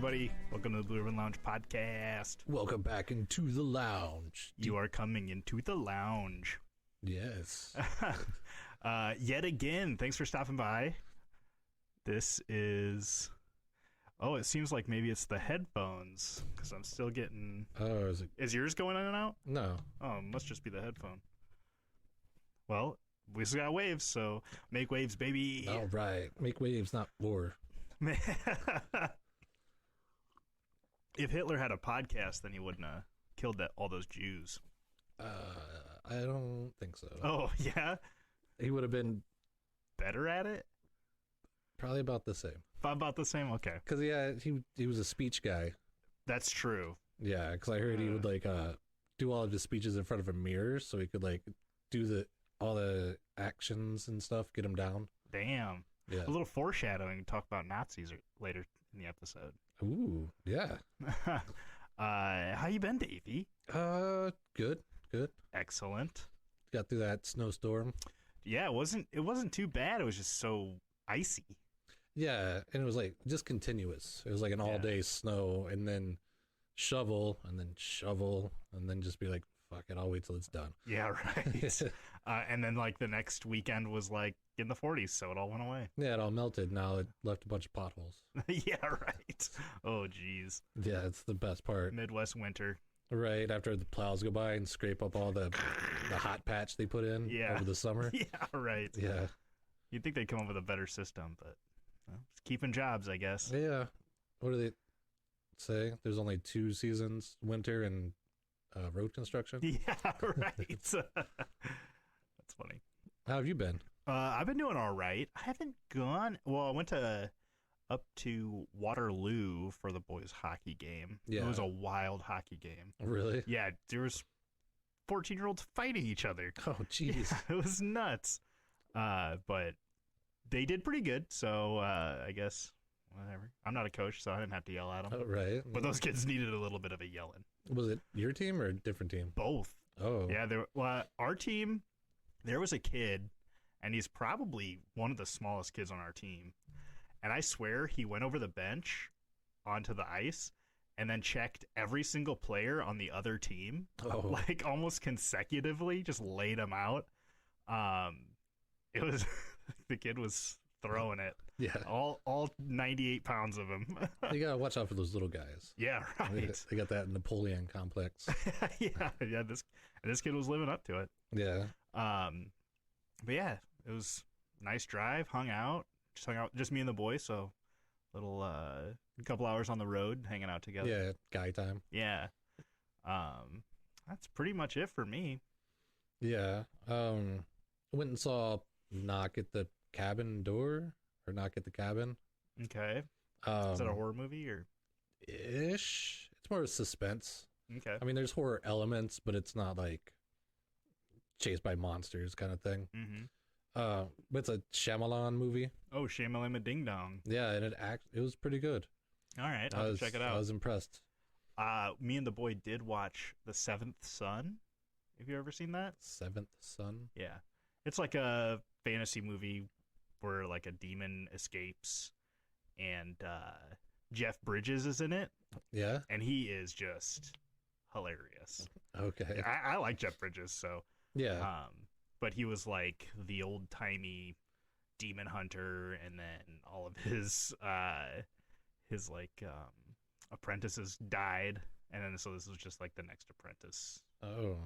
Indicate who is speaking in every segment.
Speaker 1: everybody. Welcome to the Blue Ribbon Lounge podcast.
Speaker 2: Welcome back into the lounge.
Speaker 1: You are coming into the lounge.
Speaker 2: Yes.
Speaker 1: Yet again, thanks for stopping by. This is... Oh, it seems like maybe it's the headphones, because I'm still getting...
Speaker 2: Oh,
Speaker 1: Is yours going in and out?
Speaker 2: No.
Speaker 1: Oh, it must just be the headphone. Well, we still got waves, so make waves, baby.
Speaker 2: All right. Make waves, not war.
Speaker 1: If Hitler had a podcast, then he wouldn't have killed all those Jews.
Speaker 2: I don't think so.
Speaker 1: Oh, yeah?
Speaker 2: He would have been
Speaker 1: Better at it?
Speaker 2: probably about the same.
Speaker 1: About the same? Okay.
Speaker 2: Because, yeah, he was a speech guy.
Speaker 1: That's true.
Speaker 2: Yeah, because I heard he would, do all of his speeches in front of a mirror so he could, do all the actions and stuff, get him down.
Speaker 1: Damn.
Speaker 2: Yeah.
Speaker 1: A little foreshadowing. Talk about Nazis later in the episode.
Speaker 2: Ooh, yeah.
Speaker 1: How you been, Davey?
Speaker 2: Good.
Speaker 1: Excellent.
Speaker 2: Got through that snowstorm.
Speaker 1: Yeah, it wasn't too bad. It was just so icy.
Speaker 2: Yeah, and it was just continuous. It was like an all-day snow, and then shovel, and then just be like, fuck it, I'll wait till it's done.
Speaker 1: Yeah, right. And then the next weekend was in the 40s, so it all went away.
Speaker 2: Yeah, it all melted. Now it left a bunch of potholes.
Speaker 1: Yeah, right. Oh, geez.
Speaker 2: Yeah, it's the best part.
Speaker 1: Midwest winter.
Speaker 2: Right after the plows go by and scrape up all the hot patch they put in over the summer.
Speaker 1: Yeah, right.
Speaker 2: Yeah.
Speaker 1: You'd think they'd come up with a better system, but it's keeping jobs, I guess.
Speaker 2: Yeah. What do they say? There's only 2 seasons, winter and road construction.
Speaker 1: Yeah, right. That's funny.
Speaker 2: How have you been?
Speaker 1: I've been doing all right. I haven't gone. Well, I went up to Waterloo for the boys' hockey game.
Speaker 2: Yeah.
Speaker 1: It was a wild hockey game.
Speaker 2: Really?
Speaker 1: Yeah, there was 14-year-olds fighting each other.
Speaker 2: Oh, jeez.
Speaker 1: Yeah, it was nuts. But they did pretty good, so I guess whatever. I'm not a coach, so I didn't have to yell at them.
Speaker 2: Oh, right.
Speaker 1: But those kids needed a little bit of a yelling.
Speaker 2: Was it your team or a different team?
Speaker 1: Both.
Speaker 2: Oh.
Speaker 1: Yeah, our team, there was a kid, and he's probably one of the smallest kids on our team. And I swear he went over the bench onto the ice and then checked every single player on the other team, almost consecutively, just laid them out. It was the kid was throwing it.
Speaker 2: Yeah.
Speaker 1: All 98 pounds of him.
Speaker 2: You gotta watch out for those little guys.
Speaker 1: Yeah, right.
Speaker 2: They got that Napoleon complex.
Speaker 1: Yeah. This kid was living up to it.
Speaker 2: Yeah.
Speaker 1: But yeah, it was a nice drive. Hung out, just me and the boys. So little a couple hours on the road, hanging out together.
Speaker 2: Yeah, guy time.
Speaker 1: Yeah. That's pretty much it for me.
Speaker 2: Yeah. Went and saw Knock at the Cabin Door or Knock at the Cabin.
Speaker 1: Okay. Is that a horror movie or?
Speaker 2: Ish. It's more suspense.
Speaker 1: Okay.
Speaker 2: I mean, there's horror elements, but it's not like chased by monsters kind of thing.
Speaker 1: Mm-hmm.
Speaker 2: But it's a Shyamalan movie.
Speaker 1: Oh, Shamalama Ding Dong.
Speaker 2: Yeah, and it was pretty good.
Speaker 1: All right, I'll check it out.
Speaker 2: I was impressed.
Speaker 1: Me and the boy did watch The Seventh Son. Have you ever seen that?
Speaker 2: Seventh Son?
Speaker 1: Yeah. It's like a fantasy movie where a demon escapes, and Jeff Bridges is in it.
Speaker 2: Yeah?
Speaker 1: And he is just hilarious.
Speaker 2: Okay.
Speaker 1: I like Jeff Bridges, so...
Speaker 2: Yeah.
Speaker 1: But he was the old-timey demon hunter, and then all of his apprentices died, and then so this was just the next apprentice.
Speaker 2: Oh.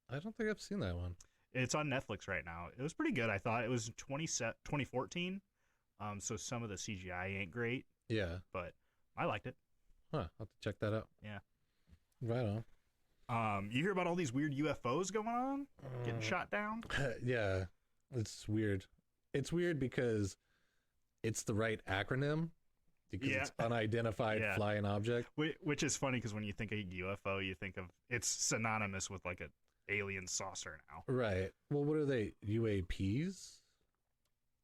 Speaker 2: I don't think I've seen that one.
Speaker 1: It's on Netflix right now. It was pretty good, I thought. It was 2014, so some of the CGI ain't great.
Speaker 2: Yeah.
Speaker 1: But I liked it.
Speaker 2: Huh. I'll have to check that out.
Speaker 1: Yeah.
Speaker 2: Right on.
Speaker 1: You hear about all these weird UFOs going on? Getting shot down?
Speaker 2: Yeah. It's weird. It's weird because it's the right acronym. Because it's unidentified flying object.
Speaker 1: Which is funny because when you think of UFO, you think of it's synonymous with an alien saucer now.
Speaker 2: Right. Well, what are they? UAPs?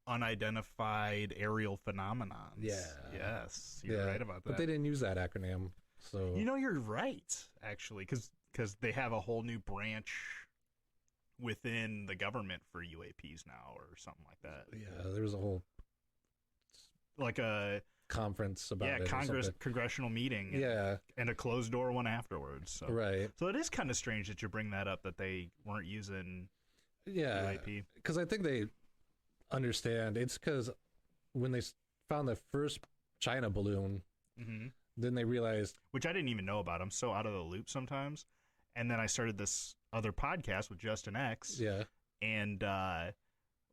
Speaker 1: Unidentified aerial phenomenons.
Speaker 2: Yeah.
Speaker 1: Yes. You're right about that.
Speaker 2: But they didn't use that acronym. So
Speaker 1: you're right, actually, because they have a whole new branch within the government for UAPs now or something like that.
Speaker 2: Yeah, there was a whole... conference about it.
Speaker 1: Congressional meeting. And a closed door one afterwards. So.
Speaker 2: Right.
Speaker 1: So it is kind of strange that you bring that up, that they weren't using UAP.
Speaker 2: Because I think they understand. It's because when they found the first China balloon, then they realized,
Speaker 1: which I didn't even know about. I'm so out of the loop sometimes. And then I started this other podcast with Justin X.
Speaker 2: Yeah.
Speaker 1: And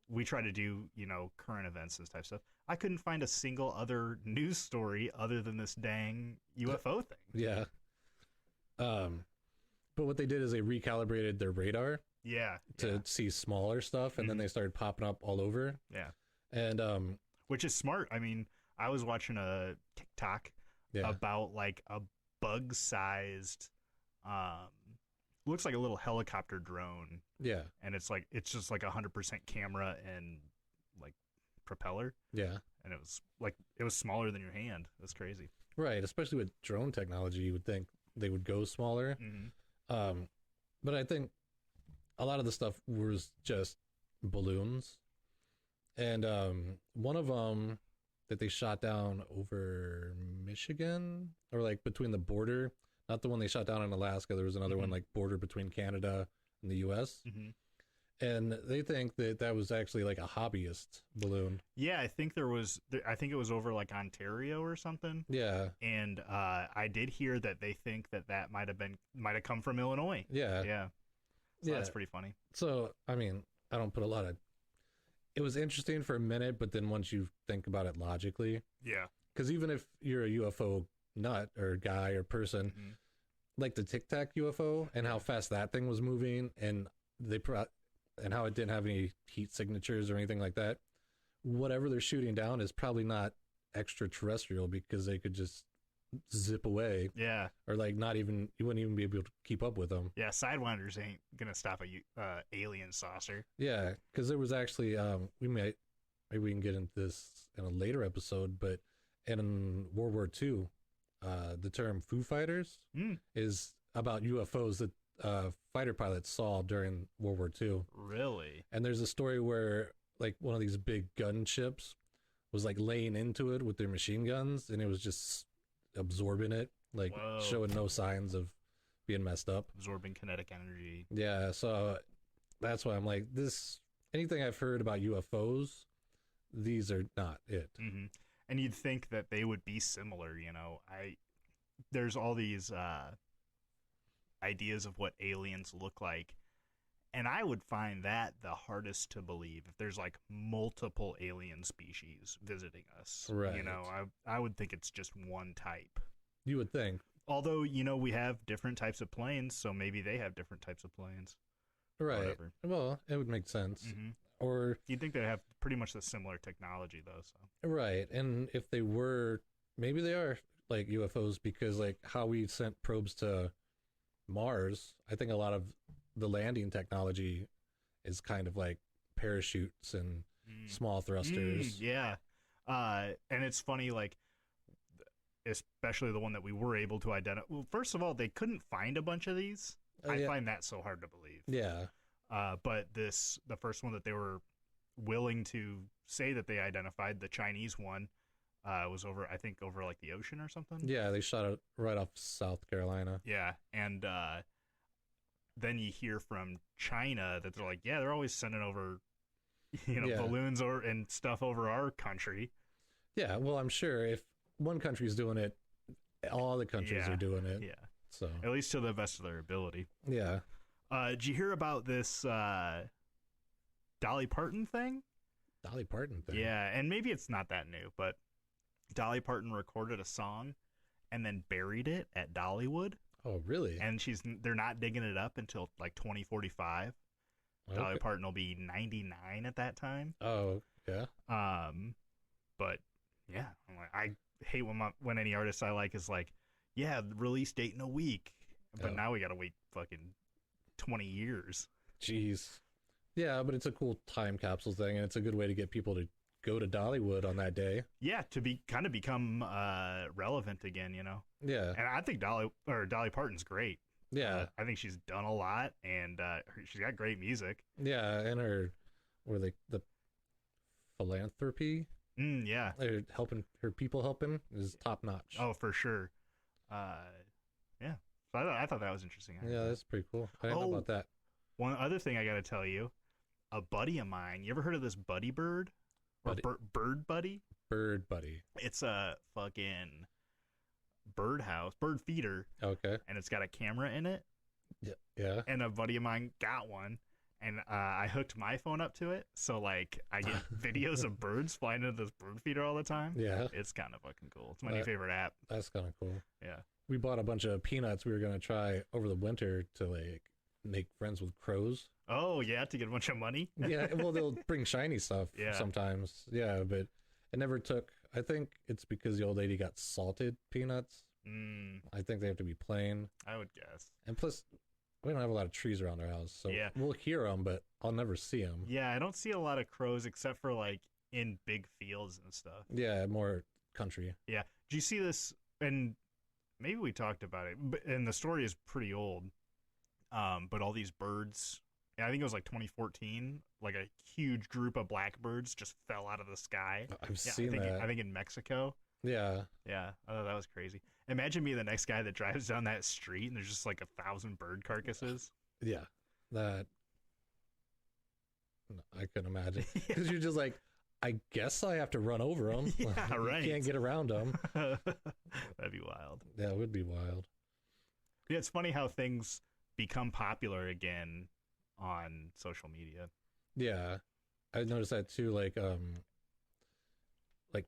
Speaker 1: we try to do, current events and type stuff. I couldn't find a single other news story other than this dang UFO thing.
Speaker 2: Yeah. But what they did is they recalibrated their radar.
Speaker 1: Yeah.
Speaker 2: To see smaller stuff, and then they started popping up all over.
Speaker 1: Yeah.
Speaker 2: And
Speaker 1: which is smart. I mean, I was watching a TikTok about like a bug-sized, looks like a little helicopter drone.
Speaker 2: Yeah.
Speaker 1: And it's just like 100% camera and like propeller.
Speaker 2: Yeah.
Speaker 1: And it was smaller than your hand. That's crazy.
Speaker 2: Right. Especially with drone technology, you would think they would go smaller. But I think a lot of the stuff was just balloons. And one of them that they shot down over Michigan, or like between the border, not the one they shot down in Alaska. There was another one like border between Canada and the U.S. And they think that was actually like a hobbyist balloon.
Speaker 1: Yeah, I think it was over like Ontario or something.
Speaker 2: Yeah.
Speaker 1: And I did hear that they think that might have come from Illinois.
Speaker 2: Yeah.
Speaker 1: Yeah. So that's pretty funny.
Speaker 2: So, I mean, I don't put a lot of... It was interesting for a minute, but then once you think about it logically...
Speaker 1: Yeah.
Speaker 2: Because even if you're a UFO nut or guy or person, like the Tic Tac UFO and how fast that thing was moving and how it didn't have any heat signatures or anything like that, whatever they're shooting down is probably not extraterrestrial, because they could just zip away.
Speaker 1: Yeah.
Speaker 2: Or like you wouldn't even be able to keep up with them.
Speaker 1: Yeah, Sidewinders ain't gonna stop a alien saucer.
Speaker 2: Yeah, because there was actually maybe we can get into this in a later episode, but in World War II, the term Foo Fighters is about UFOs that fighter pilots saw during World War II.
Speaker 1: Really?
Speaker 2: And there's a story where like one of these big gunships was like laying into it with their machine guns, and it was just absorbing it, like showing no signs of being messed up.
Speaker 1: Absorbing kinetic energy.
Speaker 2: Yeah, so that's why I'm like, anything I've heard about UFOs, these are not it.
Speaker 1: And you'd think that they would be similar, there's all these ideas of what aliens look like, and I would find that the hardest to believe, if there's like multiple alien species visiting us.
Speaker 2: Right.
Speaker 1: I would think it's just one type.
Speaker 2: You would think.
Speaker 1: Although, we have different types of planes, so maybe they have different types of planes.
Speaker 2: Right.
Speaker 1: Whatever.
Speaker 2: Well, it would make sense. Or
Speaker 1: you'd think they have pretty much the similar technology, though. So.
Speaker 2: Right. And if they were, maybe they are like UFOs, because like how we sent probes to Mars, I think a lot of the landing technology is kind of like parachutes and small thrusters.
Speaker 1: Yeah. And it's funny, like, especially the one that we were able to identify. Well, first of all, they couldn't find a bunch of these. I find that so hard to believe.
Speaker 2: Yeah.
Speaker 1: But the first one that they were willing to say that they identified, the Chinese one, was over like the ocean or something.
Speaker 2: Yeah, they shot it right off South Carolina.
Speaker 1: Yeah, and then you hear from China that they're like, yeah, they're always sending over, balloons and stuff over our country. Yeah,
Speaker 2: well, I'm sure if one country's doing it, all the countries are doing it.
Speaker 1: Yeah,
Speaker 2: so
Speaker 1: at least to the best of their ability.
Speaker 2: Yeah.
Speaker 1: Did you hear about this Dolly Parton thing?
Speaker 2: Dolly Parton thing?
Speaker 1: Yeah, and maybe it's not that new, but Dolly Parton recorded a song and then buried it at Dollywood.
Speaker 2: Oh, really?
Speaker 1: And they're not digging it up until like 2045. Okay. Dolly Parton will be 99 at that time.
Speaker 2: Oh, yeah.
Speaker 1: But yeah, I hate when any artist I like is like, yeah, release date in a week, but now we gotta wait fucking 20 years.
Speaker 2: Jeez. Yeah, but it's a cool time capsule thing, and it's a good way to get people to go to Dollywood on that day.
Speaker 1: Yeah, to become relevant again, Yeah. And I think Dolly Parton's great.
Speaker 2: Yeah.
Speaker 1: I think she's done a lot, and she's got great music.
Speaker 2: Yeah, and the philanthropy
Speaker 1: Yeah.
Speaker 2: They're helping her people help him is top notch.
Speaker 1: Oh, for sure. Yeah. So I thought that was interesting.
Speaker 2: Yeah, that's pretty cool. I didn't know about that.
Speaker 1: One other thing I got to tell you, a buddy of mine. You ever heard of this buddy bird? Or bird buddy?
Speaker 2: Bird buddy.
Speaker 1: It's a fucking bird feeder.
Speaker 2: Okay.
Speaker 1: And it's got a camera in it.
Speaker 2: Yeah.
Speaker 1: And a buddy of mine got one. And I hooked my phone up to it. So, like, I get videos of birds flying into this bird feeder all the time.
Speaker 2: Yeah.
Speaker 1: It's kind of fucking cool. It's my new favorite app.
Speaker 2: That's kind of cool.
Speaker 1: Yeah.
Speaker 2: We bought a bunch of peanuts we were going to try over the winter to, like, make friends with crows.
Speaker 1: Oh, yeah, to get a bunch of money?
Speaker 2: Yeah, well, they'll bring shiny stuff sometimes. Yeah, but it never took. I think it's because the old lady got salted peanuts. I think they have to be plain.
Speaker 1: I would guess.
Speaker 2: And plus, we don't have a lot of trees around our house, so we'll hear them, but I'll never see them.
Speaker 1: Yeah, I don't see a lot of crows except for, like, in big fields and stuff.
Speaker 2: Yeah, more country.
Speaker 1: Yeah. Do you see this? And maybe we talked about it, and the story is pretty old. But all these birds, I think it was like 2014, like a huge group of blackbirds just fell out of the sky.
Speaker 2: I've seen that.
Speaker 1: I think in Mexico.
Speaker 2: Yeah.
Speaker 1: Yeah. Oh, that was crazy. Imagine being the next guy that drives down that street and there's just like 1,000 bird carcasses.
Speaker 2: Yeah. That. I couldn't imagine. Because you're just like, I guess I have to run over them.
Speaker 1: Yeah, right.
Speaker 2: You can't get around them.
Speaker 1: That'd be wild.
Speaker 2: Yeah, it would be wild.
Speaker 1: Yeah, it's funny how things become popular again on social media.
Speaker 2: Yeah. I noticed that too, like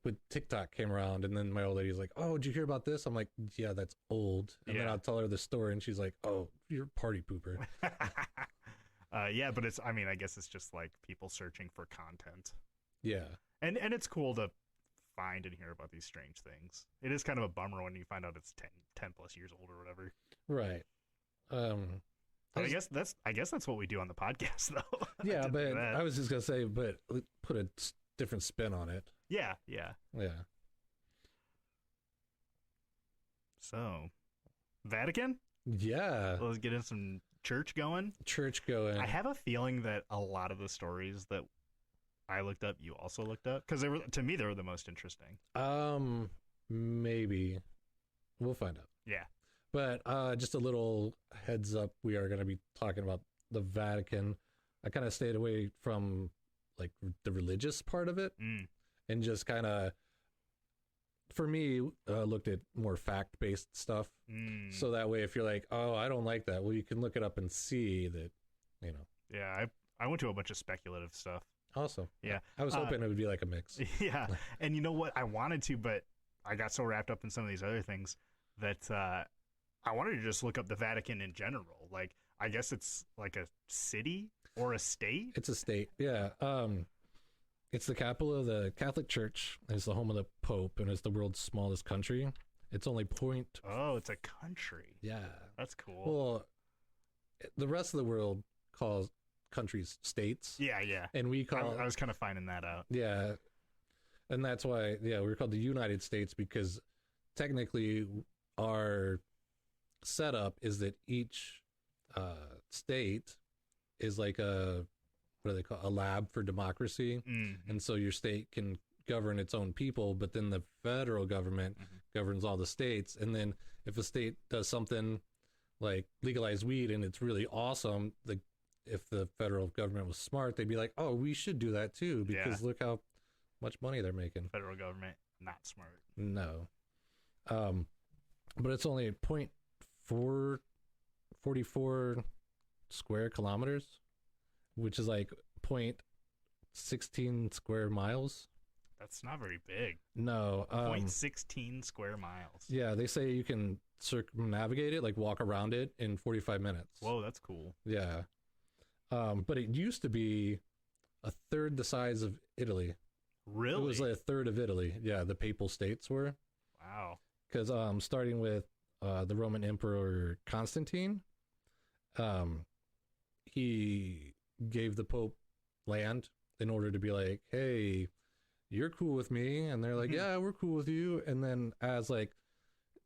Speaker 2: when TikTok came around and then my old lady's like, oh, did you hear about this? I'm like, yeah, that's old. And then I'll tell her the story and she's like, oh, you're a party pooper.
Speaker 1: Yeah, but I guess it's just like people searching for content.
Speaker 2: Yeah.
Speaker 1: And it's cool to find and hear about these strange things. It is kind of a bummer when you find out it's 10 plus years old or whatever.
Speaker 2: Right.
Speaker 1: I guess that's what we do on the podcast, though.
Speaker 2: Yeah, but I was just gonna say, but put a different spin on it.
Speaker 1: Yeah. So, Vatican?
Speaker 2: Yeah.
Speaker 1: Let's get in some church going.
Speaker 2: I
Speaker 1: have a feeling that a lot of the stories that I looked up, you also looked up, because to me they were the most interesting.
Speaker 2: Maybe we'll find out.
Speaker 1: Yeah.
Speaker 2: But just a little heads up, we are going to be talking about the Vatican. I kind of stayed away from like the religious part of it and just kind of, for me, looked at more fact-based stuff. So that way, if you're like, oh, I don't like that, well, you can look it up and see that, you know.
Speaker 1: Yeah, I went to a bunch of speculative stuff.
Speaker 2: Awesome.
Speaker 1: Yeah.
Speaker 2: I was hoping it would be like a mix.
Speaker 1: Yeah. And you know what? I wanted to, but I got so wrapped up in some of these other things that I wanted to just look up the Vatican in general. Like, I guess it's like a city or a state?
Speaker 2: It's a state, yeah. It's the capital of the Catholic Church. It's the home of the Pope, and it's the world's smallest country. It's only
Speaker 1: Oh, it's a country.
Speaker 2: Yeah.
Speaker 1: That's cool.
Speaker 2: Well, the rest of the world calls countries states.
Speaker 1: Yeah.
Speaker 2: And we call...
Speaker 1: I was kind of finding that out.
Speaker 2: Yeah. And that's why, we're called the United States, because technically our setup is that each state is like a lab for democracy. And so your state can govern its own people, but then the federal government governs all the states. And then if a state does something like legalize weed and it's really awesome, if the federal government was smart, they'd be like, oh, we should do that too, because look how much money they're making.
Speaker 1: Federal government, not smart.
Speaker 2: No. But it's only 0.44 square kilometers, which is like 0.16 square miles.
Speaker 1: That's not very big.
Speaker 2: No.
Speaker 1: 0.16 square miles.
Speaker 2: Yeah, they say you can circumnavigate it, like walk around it in 45 minutes.
Speaker 1: Whoa, that's cool.
Speaker 2: Yeah. But it used to be a third the size of Italy.
Speaker 1: Really?
Speaker 2: It was like a third of Italy. Yeah, the papal states were.
Speaker 1: Wow.
Speaker 2: Because starting with the Roman Emperor Constantine, he gave the Pope land in order to be like, hey, you're cool with me. And they're like, yeah, we're cool with you. And then as like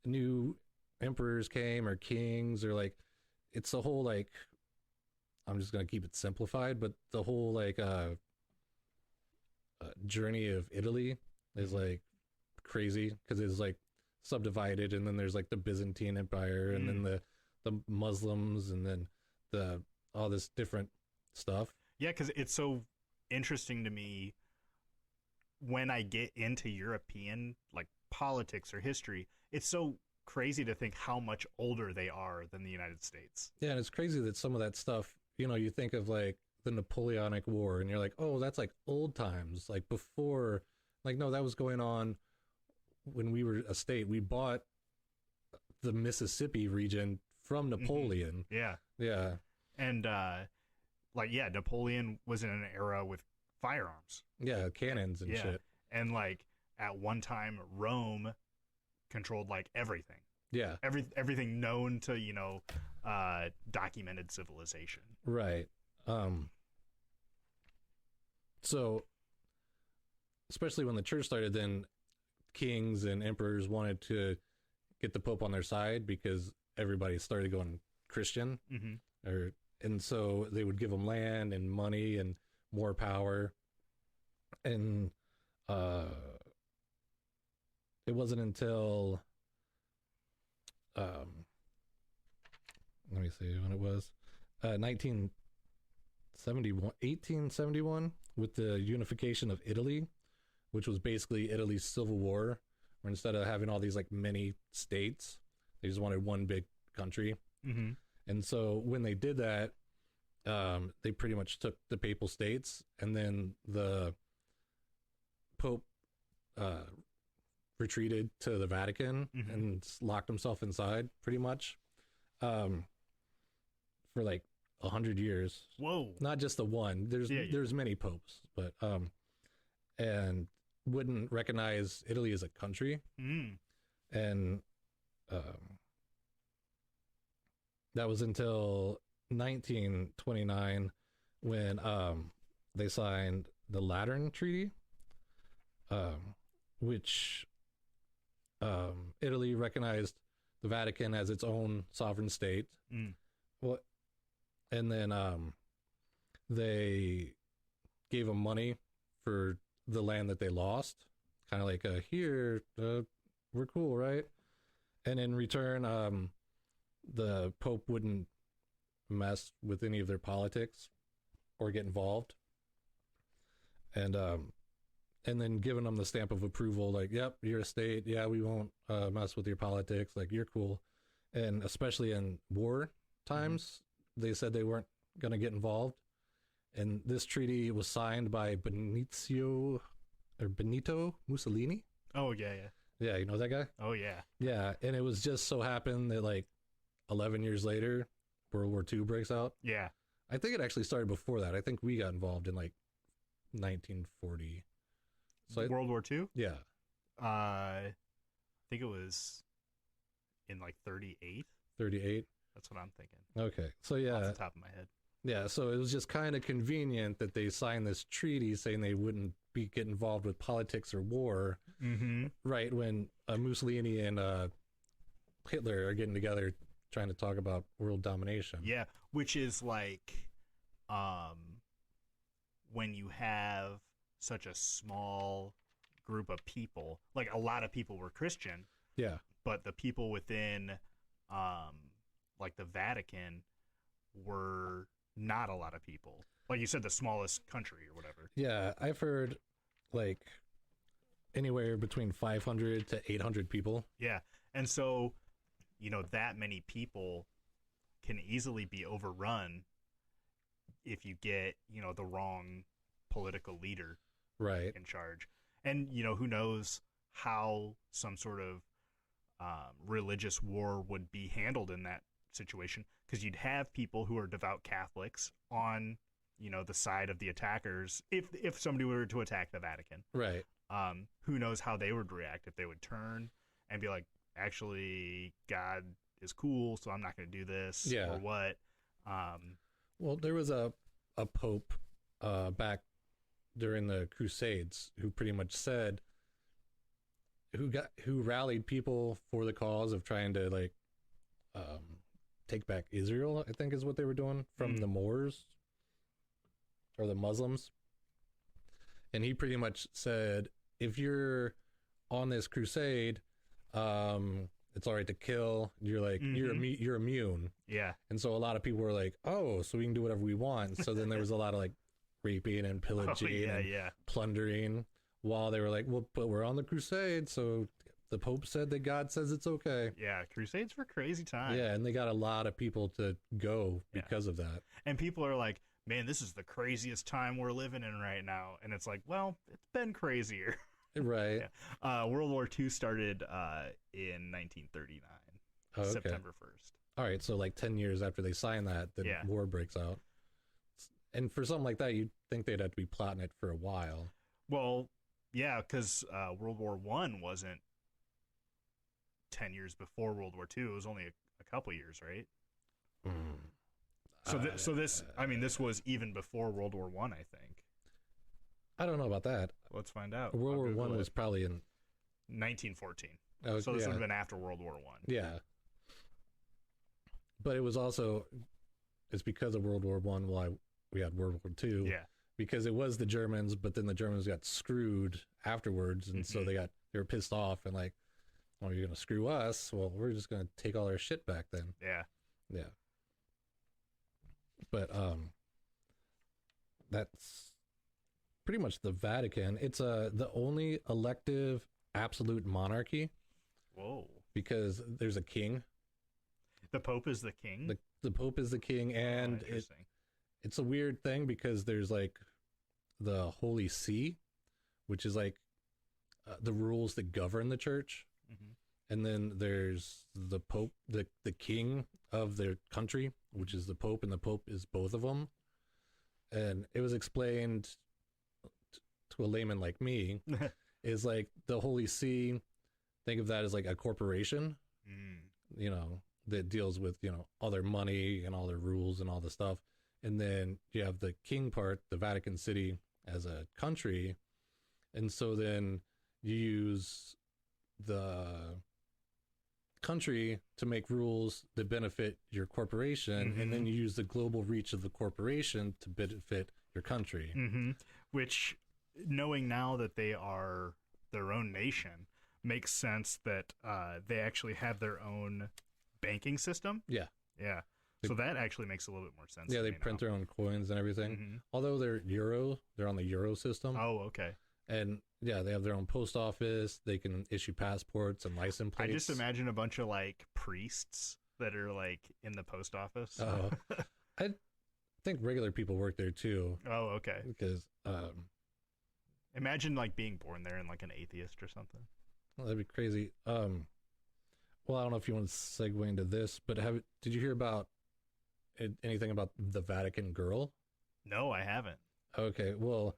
Speaker 2: new emperors came or kings, or like, it's the whole like, I'm just going to keep it simplified, but the whole like journey of Italy is like crazy because it's like subdivided, and then there's like the Byzantine Empire, and then the Muslims, and then the all this different stuff.
Speaker 1: Yeah, because it's so interesting to me when I get into European like politics or history. It's so crazy to think how much older they are than the United States.
Speaker 2: Yeah, and it's crazy that some of that stuff, you know, you think of like the Napoleonic War, and you're like, oh, that's like old times, like before. Like, no, that was going on when we were a state. We bought the Mississippi region from Napoleon.
Speaker 1: Yeah.
Speaker 2: Yeah.
Speaker 1: And Napoleon was in an era with firearms.
Speaker 2: Yeah, cannons and shit.
Speaker 1: And like at one time Rome controlled like everything.
Speaker 2: Yeah.
Speaker 1: Everything known to, you know, documented civilization.
Speaker 2: Right. So especially when the church started, then kings and emperors wanted to get the Pope on their side because everybody started going Christian. And so they would give them land and money and more power. And it wasn't until let me see when it was 1871 with the unification of Italy, which was basically Italy's civil war, where instead of having all these like many states, they just wanted one big country. And so when they did that, they pretty much took the papal states, and then the Pope retreated to the Vatican and locked himself inside pretty much for like 100 years.
Speaker 1: Whoa.
Speaker 2: Not just the one. There's many popes, but and wouldn't recognize Italy as a country. And that was until 1929 when they signed the Lateran Treaty, which Italy recognized the Vatican as its own sovereign state. Well, and then they gave them money for the land that they lost, kind of like here, we're cool, right? And in return, the Pope wouldn't mess with any of their politics or get involved, and then giving them the stamp of approval, like, yep, you're a state, yeah, we won't mess with your politics, like, you're cool. And especially in war times, they said they weren't going to get involved. And this treaty was signed by Benito Mussolini.
Speaker 1: Oh, yeah.
Speaker 2: Yeah, you know that guy?
Speaker 1: Oh, yeah.
Speaker 2: Yeah, and it was just so happened that like 11 years later, World War II breaks out.
Speaker 1: Yeah.
Speaker 2: I think it actually started before that. I think we got involved in like 1940. So
Speaker 1: World War II?
Speaker 2: Yeah.
Speaker 1: I think it was in like 38.
Speaker 2: 38?
Speaker 1: That's what I'm thinking.
Speaker 2: Okay. So yeah.
Speaker 1: Off the top of my head.
Speaker 2: Yeah, so it was just kind of convenient that they signed this treaty saying they wouldn't get involved with politics or war, right when Mussolini and Hitler are getting together trying to talk about world domination.
Speaker 1: Yeah, which is like when you have such a small group of people, like a lot of people were Christian.
Speaker 2: Yeah.
Speaker 1: But the people within like the Vatican were not a lot of people. Like you said, the smallest country or whatever.
Speaker 2: Yeah, I've heard like anywhere between 500 to 800 people.
Speaker 1: Yeah. And so, you know, that many people can easily be overrun if you get, you know, the wrong political leader
Speaker 2: right
Speaker 1: in charge. And, you know, who knows how some sort of religious war would be handled in that situation, because you'd have people who are devout Catholics on, you know, the side of the attackers if somebody were to attack the Vatican.
Speaker 2: Right.
Speaker 1: Who knows how they would react, if they would turn and be like, actually, God is cool, so I'm not going to do this, or what.
Speaker 2: Well, there was a pope back during the Crusades who pretty much said, who rallied people for the cause of trying to like take back Israel, I think is what they were doing, from the Moors or the Muslims. And he pretty much said, if you're on this crusade, it's all right to kill. You're like, you're immune.
Speaker 1: Yeah.
Speaker 2: And so a lot of people were like, oh, so we can do whatever we want. So then there was a lot of like raping and pillaging and plundering while they were like, well, but we're on the crusade. So the Pope said that God says it's okay.
Speaker 1: Yeah. Crusades were crazy time.
Speaker 2: Yeah. And they got a lot of people to go because of that.
Speaker 1: And people are like, man, this is the craziest time we're living in right now. And it's like, well, it's been crazier.
Speaker 2: Right.
Speaker 1: Yeah. World War II started in 1939, September 1st.
Speaker 2: All right, so like 10 years after they sign that, the war breaks out. And for something like that, you'd think they'd have to be plotting it for a while.
Speaker 1: Well, yeah, because World War I wasn't 10 years before World War II. It was only a couple years, right? So this was even before World War I think.
Speaker 2: I don't know about that.
Speaker 1: Let's find out.
Speaker 2: World War I was probably in
Speaker 1: 1914. So this would have been after World War I.
Speaker 2: Yeah. But it was also, it's because of World War I why we had World War II.
Speaker 1: Yeah.
Speaker 2: Because it was the Germans, but then the Germans got screwed afterwards. And so they were pissed off and like, oh, you're going to screw us? Well, we're just going to take all our shit back then.
Speaker 1: Yeah.
Speaker 2: Yeah. But that's pretty much the Vatican. It's the only elective absolute monarchy.
Speaker 1: Whoa.
Speaker 2: Because there's a king.
Speaker 1: The Pope is the king?
Speaker 2: The Pope is the king, and it's a weird thing because there's like the Holy See, which is like the rules that govern the church. And then there's the Pope, the king of their country, which is the Pope, and the Pope is both of them. And it was explained to a layman like me, is like the Holy See, think of that as like a corporation, you know, that deals with, you know, all their money and all their rules and all the stuff. And then you have the king part, the Vatican City, as a country. And so then you use the country to make rules that benefit your corporation, and then you use the global reach of the corporation to benefit your country.
Speaker 1: Which, knowing now that they are their own nation, makes sense that they actually have their own banking system. Yeah. So that actually makes a little bit more sense.
Speaker 2: Yeah, they print their own coins and everything. Although they're on the Euro system.
Speaker 1: Oh, okay.
Speaker 2: And yeah, they have their own post office. They can issue passports and license plates.
Speaker 1: I just imagine a bunch of like priests that are like in the post office.
Speaker 2: Oh, I think regular people work there too.
Speaker 1: Oh, okay.
Speaker 2: Because
Speaker 1: imagine like being born there and like an atheist or something.
Speaker 2: Well, that'd be crazy. Well, I don't know if you want to segue into this, but did you hear about anything about the Vatican girl?
Speaker 1: No, I haven't.
Speaker 2: Okay, well,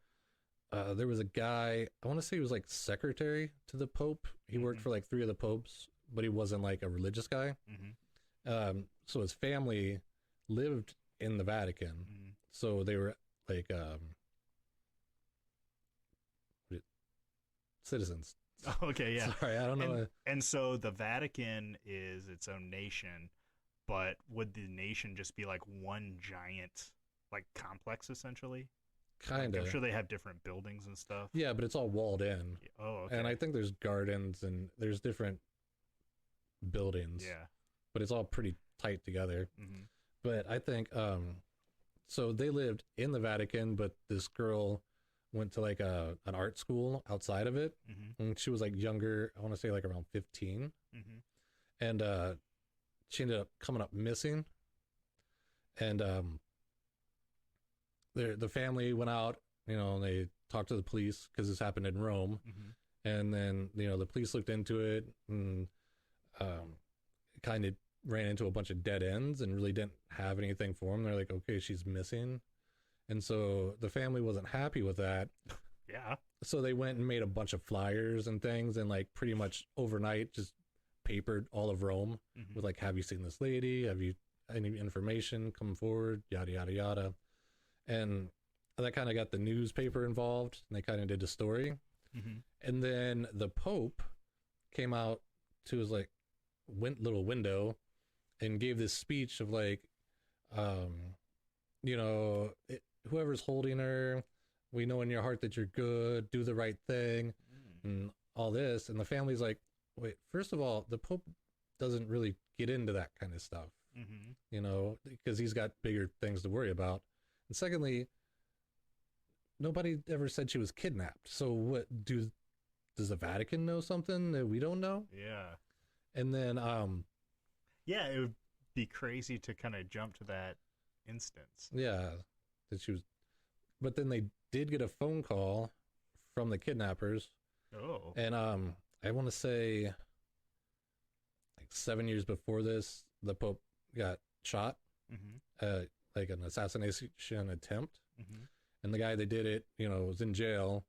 Speaker 2: there was a guy, I want to say he was like secretary to the Pope. He worked for like 3 of the popes, but he wasn't like a religious guy. So his family lived in the Vatican. So they were like citizens.
Speaker 1: Okay, yeah.
Speaker 2: Sorry, I don't know.
Speaker 1: And so the Vatican is its own nation, but would the nation just be like one giant like complex essentially?
Speaker 2: Kind of.
Speaker 1: I'm sure they have different buildings and stuff.
Speaker 2: Yeah, but it's all walled in.
Speaker 1: Oh, okay.
Speaker 2: And I think there's gardens and there's different buildings.
Speaker 1: Yeah.
Speaker 2: But it's all pretty tight together. But I think, so they lived in the Vatican, but this girl went to like an art school outside of it. And she was like younger, I want to say like around 15. And she ended up coming up missing. And the family went out, you know, and they talked to the police because this happened in Rome. And then, you know, the police looked into it and kind of ran into a bunch of dead ends and really didn't have anything for them. They're like, okay, she's missing. And so the family wasn't happy with that.
Speaker 1: Yeah.
Speaker 2: So they went and made a bunch of flyers and things and like pretty much overnight just papered all of Rome with like, have you seen this lady? Have you any information? Come forward, yada, yada, yada. And that kind of got the newspaper involved and they kind of did a story. And then the Pope came out to his like little window and gave this speech of like, you know, whoever's holding her, we know in your heart that you're good, do the right thing. and all this. And the family's like, wait, first of all, the Pope doesn't really get into that kind of stuff, you know, because he's got bigger things to worry about. And secondly, nobody ever said she was kidnapped. So what does the Vatican know something that we don't know?
Speaker 1: Yeah.
Speaker 2: And then,
Speaker 1: yeah, it would be crazy to kind of jump to that instance.
Speaker 2: yeah, that she was, but then they did get a phone call from the kidnappers.
Speaker 1: Oh.
Speaker 2: And, I want to say like 7 years before this, the Pope got shot, like an assassination attempt. And the guy that did it, you know, was in jail.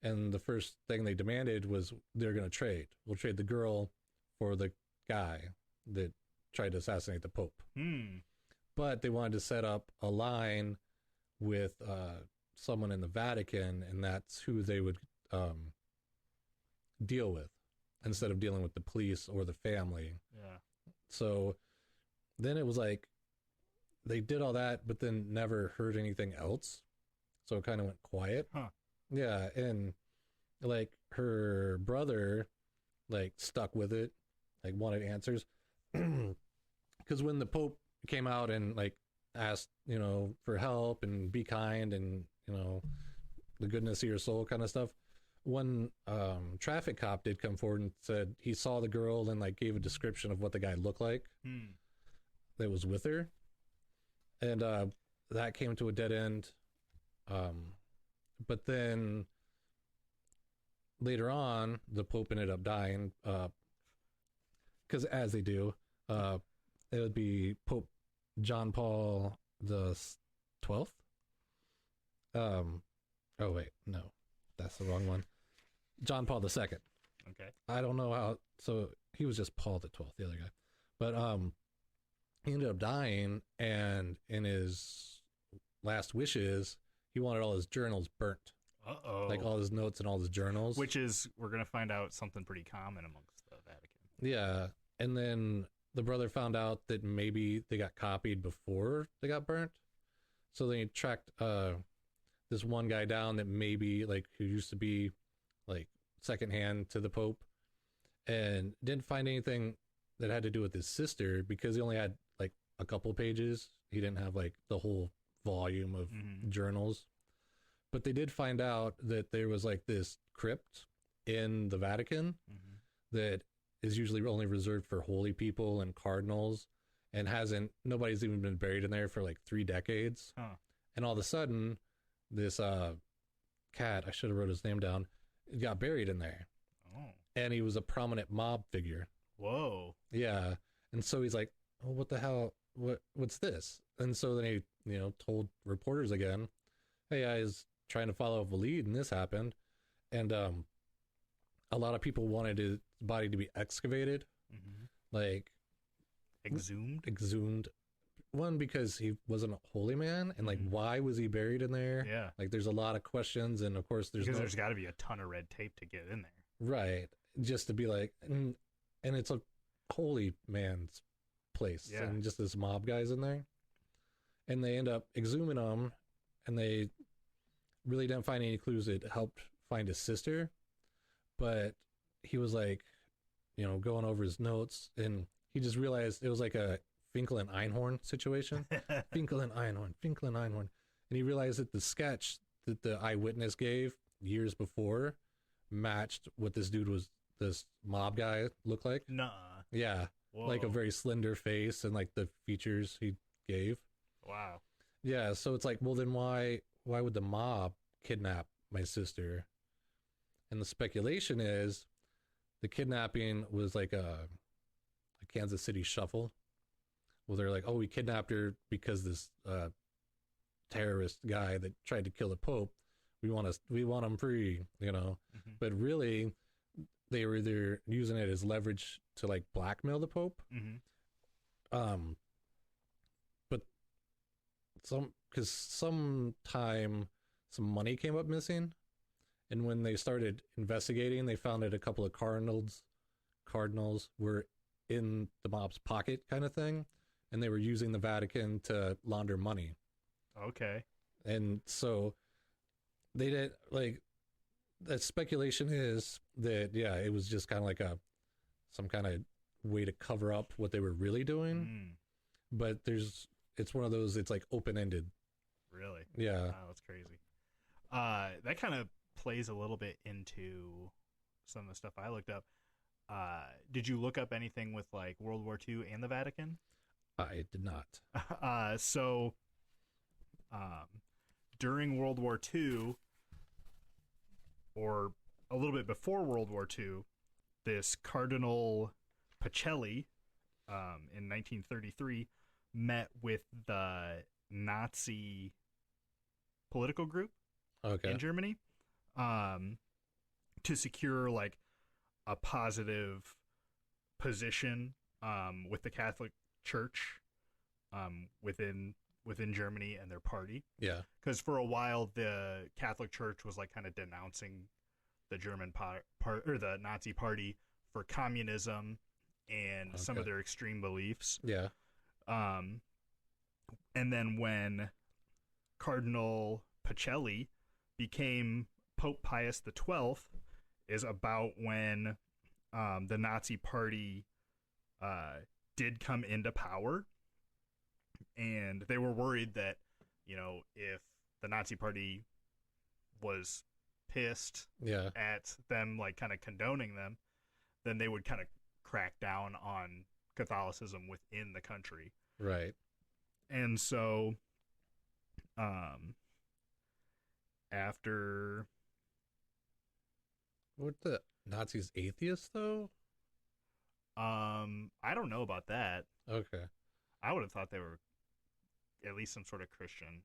Speaker 2: And the first thing they demanded was they're going to trade. We'll trade the girl for the guy that tried to assassinate the Pope. But they wanted to set up a line with someone in the Vatican, and that's who they would deal with instead of dealing with the police or the family.
Speaker 1: Yeah.
Speaker 2: So then it was like they did all that, but then never heard anything else. So it kind of went quiet. Yeah, and like her brother like stuck with it, like wanted answers. Because when the Pope came out and like asked, you know, for help and be kind and, you know, the goodness of your soul kind of stuff, one traffic cop did come forward and said he saw the girl and like gave a description of what the guy looked like that was with her. And that came to a dead end. But then later on, the Pope ended up dying, because as they do, it would be Pope John Paul the 12th. Oh wait, no, that's the wrong one. John Paul II.
Speaker 1: Okay.
Speaker 2: I don't know how. So he was just Paul the 12th, the other guy. But he ended up dying, and in his last wishes, he wanted all his journals burnt. Like all his notes and all his journals.
Speaker 1: Which is, we're going to find out, something pretty common amongst the Vatican.
Speaker 2: Yeah. And then the brother found out that maybe they got copied before they got burnt. So they tracked this one guy down that maybe, like, who used to be, like, secondhand to the Pope. And didn't find anything that had to do with his sister because he only had, like, a couple pages. He didn't have, like, the whole volume of journals. But they did find out that there was like this crypt in the Vatican that is usually only reserved for holy people and cardinals, and nobody's even been buried in there for like 3 decades. And all of a sudden this cat, I should have wrote his name down, got buried in there. And he was a prominent mob figure.
Speaker 1: Whoa.
Speaker 2: Yeah. And so he's like, oh, what the hell, what's this? And so then he, you know, told reporters again, hey, I was trying to follow up a lead and this happened. And a lot of people wanted his body to be excavated, like exhumed. One, because he wasn't a holy man, and like why was he buried in there?
Speaker 1: Yeah,
Speaker 2: like there's a lot of questions, and of course
Speaker 1: there's got to be a ton of red tape to get in there,
Speaker 2: right? Just to be like, and it's a holy man's place, and just this mob guys in there, and they end up exhuming him, and they really didn't find any clues that helped find his sister. But he was like, you know, going over his notes, and he just realized it was like a Finkel and Einhorn situation. Finkel and Einhorn. And he realized that the sketch that the eyewitness gave years before matched what this mob guy looked like.
Speaker 1: Nuh-uh.
Speaker 2: Yeah. Whoa. Like a very slender face and like the features he gave.
Speaker 1: Wow. Yeah,
Speaker 2: so it's like, well, then why would the mob kidnap my sister? And the speculation is the kidnapping was like a Kansas City shuffle. Well, they're like, oh, we kidnapped her because this terrorist guy that tried to kill the Pope, we want him free, you know. But really, they were either using it as leverage to like blackmail the Pope, but sometime some money came up missing, and when they started investigating, they found that a couple of cardinals were in the mob's pocket, kind of thing, and they were using the Vatican to launder money.
Speaker 1: Okay.
Speaker 2: And so they did, like, the speculation is that, yeah, it was just kind of like some kind of way to cover up what they were really doing. But it's one of those, it's like open-ended.
Speaker 1: Really?
Speaker 2: Yeah.
Speaker 1: Wow, that's crazy. That kind of plays a little bit into some of the stuff I looked up. Did you look up anything with like World War II and the Vatican?
Speaker 2: I did not.
Speaker 1: So during World War II, or a little bit before World War II, this Cardinal Pacelli in 1933 met with the Nazi political group in Germany to secure like a positive position with the Catholic Church within Germany and their party.
Speaker 2: Yeah.
Speaker 1: Because for a while the Catholic Church was like kind of denouncing the German part or the Nazi party for communism and some of their extreme beliefs.
Speaker 2: Yeah.
Speaker 1: And then when Cardinal Pacelli became Pope Pius XII is about when the Nazi party did come into power, and they were worried that, you know, if the Nazi party was pissed at them like kind of condoning them, then they would kind of crack down on Catholicism within the country.
Speaker 2: Right.
Speaker 1: And so after...
Speaker 2: Were the Nazis atheists, though?
Speaker 1: I don't know about that.
Speaker 2: Okay.
Speaker 1: I would have thought they were at least some sort of Christian,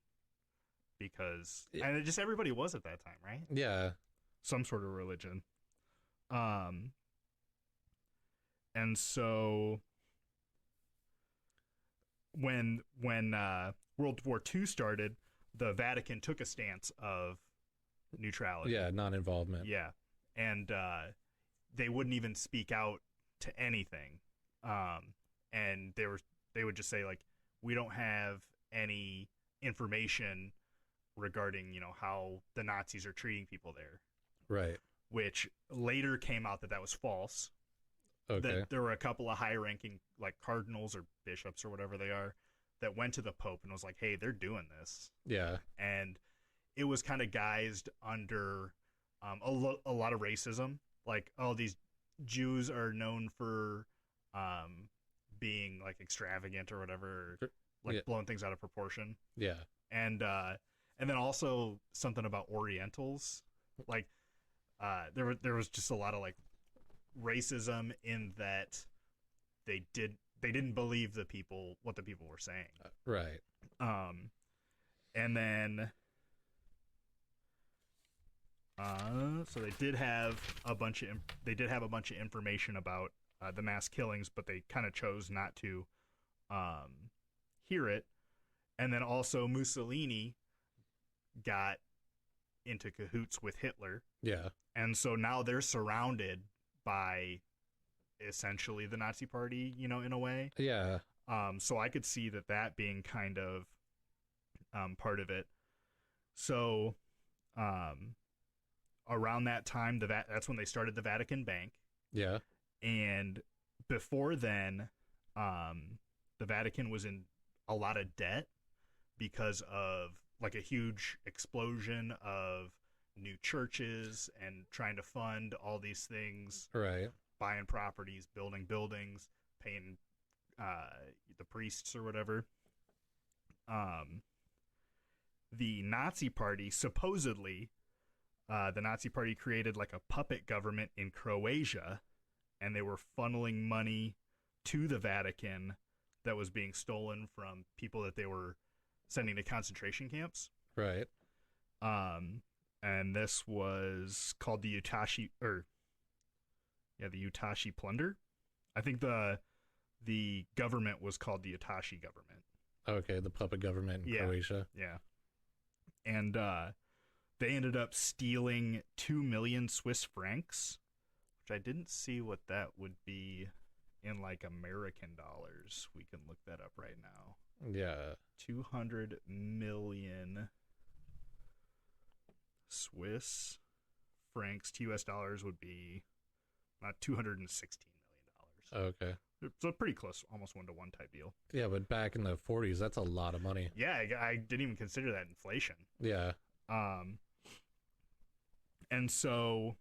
Speaker 1: because and just everybody was at that time, right?
Speaker 2: Yeah. Some
Speaker 1: sort of religion. And so when World War II started, the Vatican took a stance of neutrality.
Speaker 2: Yeah, non-involvement.
Speaker 1: Yeah. And they wouldn't even speak out to anything. And they would just say, like, we don't have any information regarding, you know, how the Nazis are treating people there.
Speaker 2: Right.
Speaker 1: Which later came out that was false.
Speaker 2: Okay.
Speaker 1: That there were a couple of high-ranking, like, cardinals or bishops or whatever they are, that went to the Pope and was like, hey, they're doing this.
Speaker 2: Yeah.
Speaker 1: And it was kind of guised under a lot of racism. Like, oh, these Jews are known for being, like, extravagant or whatever, like, blowing things out of proportion.
Speaker 2: Yeah.
Speaker 1: And then also something about Orientals. Like, there was just a lot of, like, racism in that they didn't believe what the people were saying.
Speaker 2: Right.
Speaker 1: And then so they did have a bunch of information about the mass killings, but they kind of chose not to hear it. And then also Mussolini got into cahoots with Hitler.
Speaker 2: Yeah.
Speaker 1: And so now they're surrounded by essentially the Nazi party, you know, in a way.
Speaker 2: Yeah.
Speaker 1: So I could see that being kind of part of it. So around that time, that's when they started the Vatican Bank.
Speaker 2: Yeah.
Speaker 1: And before then, the Vatican was in a lot of debt because of like a huge explosion of new churches and trying to fund all these things.
Speaker 2: Right.
Speaker 1: Buying properties, building buildings, paying the priests or whatever. The Nazi Party, supposedly, the Nazi Party created like a puppet government in Croatia, and they were funneling money to the Vatican that was being stolen from people that they were sending to concentration camps.
Speaker 2: Right.
Speaker 1: And this was called the Utashi plunder. I think the government was called the Utashi government.
Speaker 2: Okay, the puppet government in Croatia.
Speaker 1: Yeah. And they ended up stealing 2 million Swiss francs, which I didn't see what that would be in like American dollars. We can look that up right now.
Speaker 2: Yeah.
Speaker 1: 200 million Swiss francs to US dollars would be $216 million.
Speaker 2: Okay.
Speaker 1: So pretty close, almost 1-to-1 type deal.
Speaker 2: Yeah, but back in the 40s, that's a lot of money.
Speaker 1: Yeah, I didn't even consider that inflation.
Speaker 2: Yeah.
Speaker 1: And so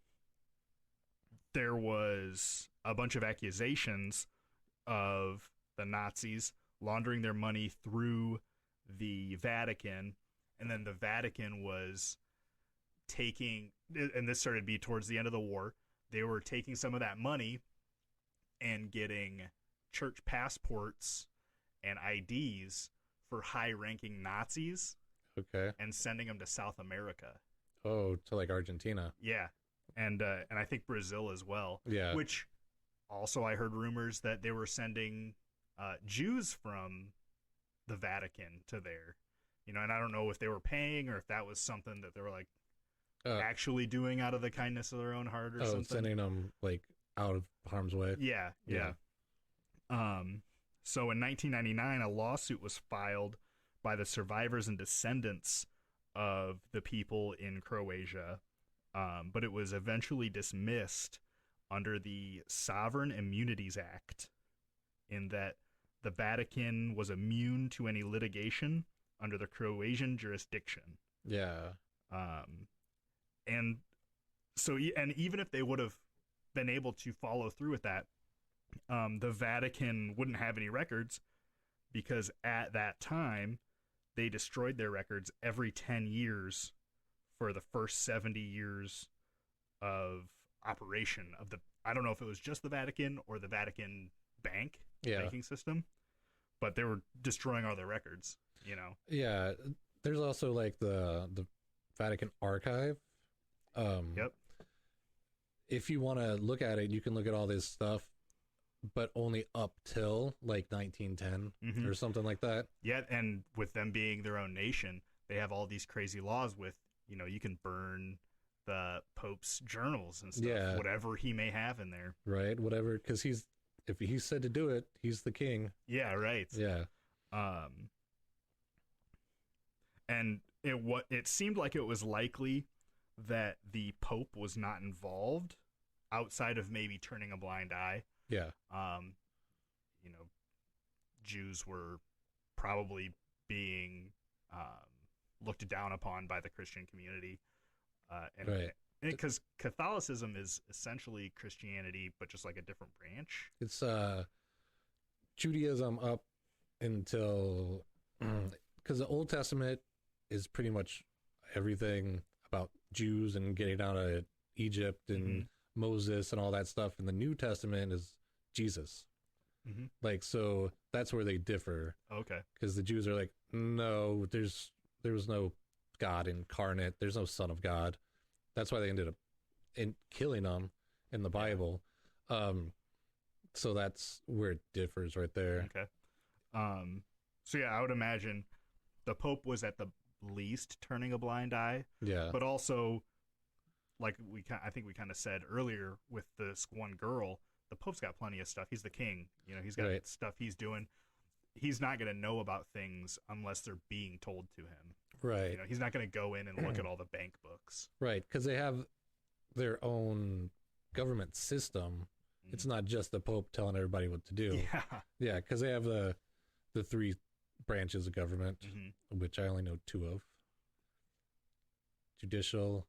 Speaker 1: there was a bunch of accusations of the Nazis laundering their money through the Vatican, and then the Vatican was taking, and this started to be towards the end of the war, they were taking some of that money and getting church passports and IDs for high-ranking Nazis.
Speaker 2: Okay.
Speaker 1: And sending them to South America.
Speaker 2: Oh, to like Argentina.
Speaker 1: Yeah. And I think Brazil as well.
Speaker 2: Yeah.
Speaker 1: Which also I heard rumors that they were sending Jews from the Vatican to there. And I don't know if they were paying or if that was something that they were like actually doing out of the kindness of their own heart or something.
Speaker 2: Sending them like out of harm's way.
Speaker 1: Yeah. So in 1999, a lawsuit was filed by the survivors and descendants of the people in Croatia, but it was eventually dismissed under the Sovereign Immunities Act, in that the Vatican was immune to any litigation under the Croatian jurisdiction.
Speaker 2: Yeah.
Speaker 1: And so, and even if they would have been able to follow through with that, the Vatican wouldn't have any records, because at that time they destroyed their records every 10 years for the first 70 years of operation of the, I don't know if it was just the Vatican or the Vatican banking system, but they were destroying all their records,
Speaker 2: Yeah. There's also like the Vatican archive.
Speaker 1: Yep.
Speaker 2: If you want to look at it, you can look at all this stuff, but only up till like 1910 or something like that.
Speaker 1: Yeah, and with them being their own nation, they have all these crazy laws with, you can burn the Pope's journals and stuff, whatever he may have in there.
Speaker 2: Right, whatever, because if he's said to do it, he's the king.
Speaker 1: Yeah, right.
Speaker 2: Yeah.
Speaker 1: And it seemed like it was likely that the Pope was not involved outside of maybe turning a blind eye.
Speaker 2: Yeah.
Speaker 1: Jews were probably being looked down upon by the Christian community. Because Catholicism is essentially Christianity, but just like a different branch.
Speaker 2: It's Judaism up until, because the Old Testament is pretty much everything about Jews and getting out of Egypt and Moses and all that stuff, and the New Testament is Jesus. Like, so that's where they differ.
Speaker 1: Okay.
Speaker 2: Because the Jews are like, no, there was no God incarnate, there's no Son of God. That's why they ended up killing them in the Bible. So that's where it differs right there.
Speaker 1: Okay. So yeah, I would imagine the Pope was at the least turning a blind eye.
Speaker 2: Yeah.
Speaker 1: But also, like I think we kind of said earlier with this one girl, the Pope's got plenty of stuff. He's the king. He's got stuff he's doing. He's not going to know about things unless they're being told to him.
Speaker 2: Right.
Speaker 1: He's not going to go in and look at all the bank books.
Speaker 2: Right, because they have their own government system. It's not just the Pope telling everybody what to do.
Speaker 1: Yeah.
Speaker 2: Yeah, because they have the three branches of government, which I only know two of. Judicial.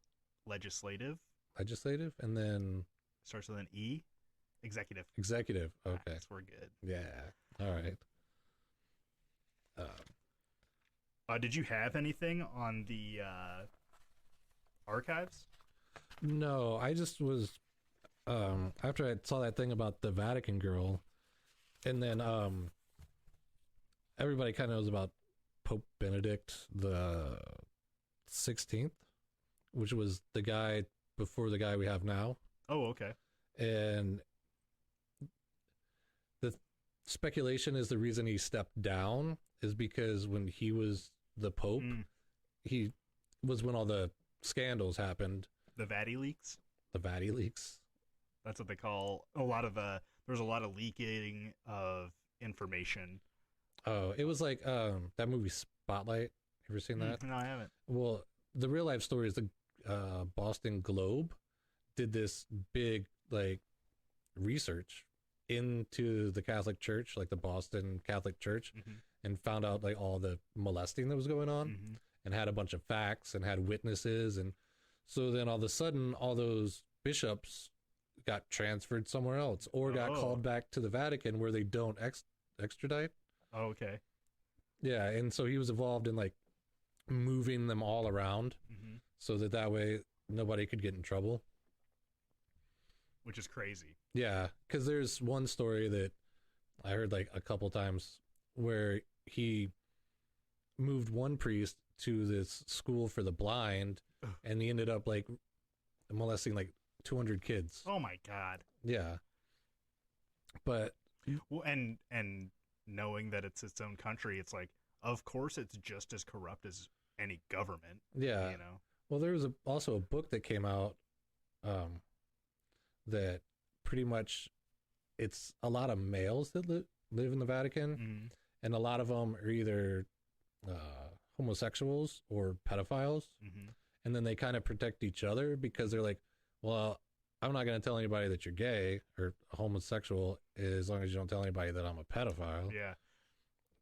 Speaker 1: Legislative,
Speaker 2: and then...
Speaker 1: starts with an E. Executive.
Speaker 2: Okay.
Speaker 1: That's we're good.
Speaker 2: Yeah. All right.
Speaker 1: Did you have anything on the archives?
Speaker 2: No, I just was... after I saw that thing about the Vatican girl, and then everybody kind of knows about Pope Benedict the 16th, which was the guy before the guy we have now.
Speaker 1: Oh, okay.
Speaker 2: And the speculation is the reason he stepped down is because when he was the Pope, he was when all the scandals happened.
Speaker 1: The Vati leaks?
Speaker 2: The Vati leaks.
Speaker 1: That's what they call a lot of there's a lot of leaking of information.
Speaker 2: Oh, it was like that movie Spotlight. Ever seen that?
Speaker 1: No, I haven't.
Speaker 2: Well, the real life story is the Boston Globe did this big like research into the Catholic Church, like the Boston Catholic Church, and found out like all the molesting that was going on, and had a bunch of facts and had witnesses. And so then all of a sudden all those bishops got transferred somewhere else or got called back to the Vatican where they don't extradite.
Speaker 1: Oh, okay.
Speaker 2: Yeah, and so he was involved in like moving them all around so that way nobody could get in trouble.
Speaker 1: Which is crazy.
Speaker 2: Yeah, because there's one story that I heard like a couple times where he moved one priest to this school for the blind, and he ended up like molesting like 200 kids.
Speaker 1: Oh my God.
Speaker 2: Yeah. But
Speaker 1: well, and knowing that it's its own country, it's like, of course it's just as corrupt as any government.
Speaker 2: Yeah.
Speaker 1: You know.
Speaker 2: Well, there was also a book that came out that pretty much it's a lot of males that live in the Vatican, and a lot of them are either homosexuals or pedophiles, and then they kind of protect each other because they're like, well, I'm not going to tell anybody that you're gay or homosexual as long as you don't tell anybody that I'm a pedophile.
Speaker 1: Yeah.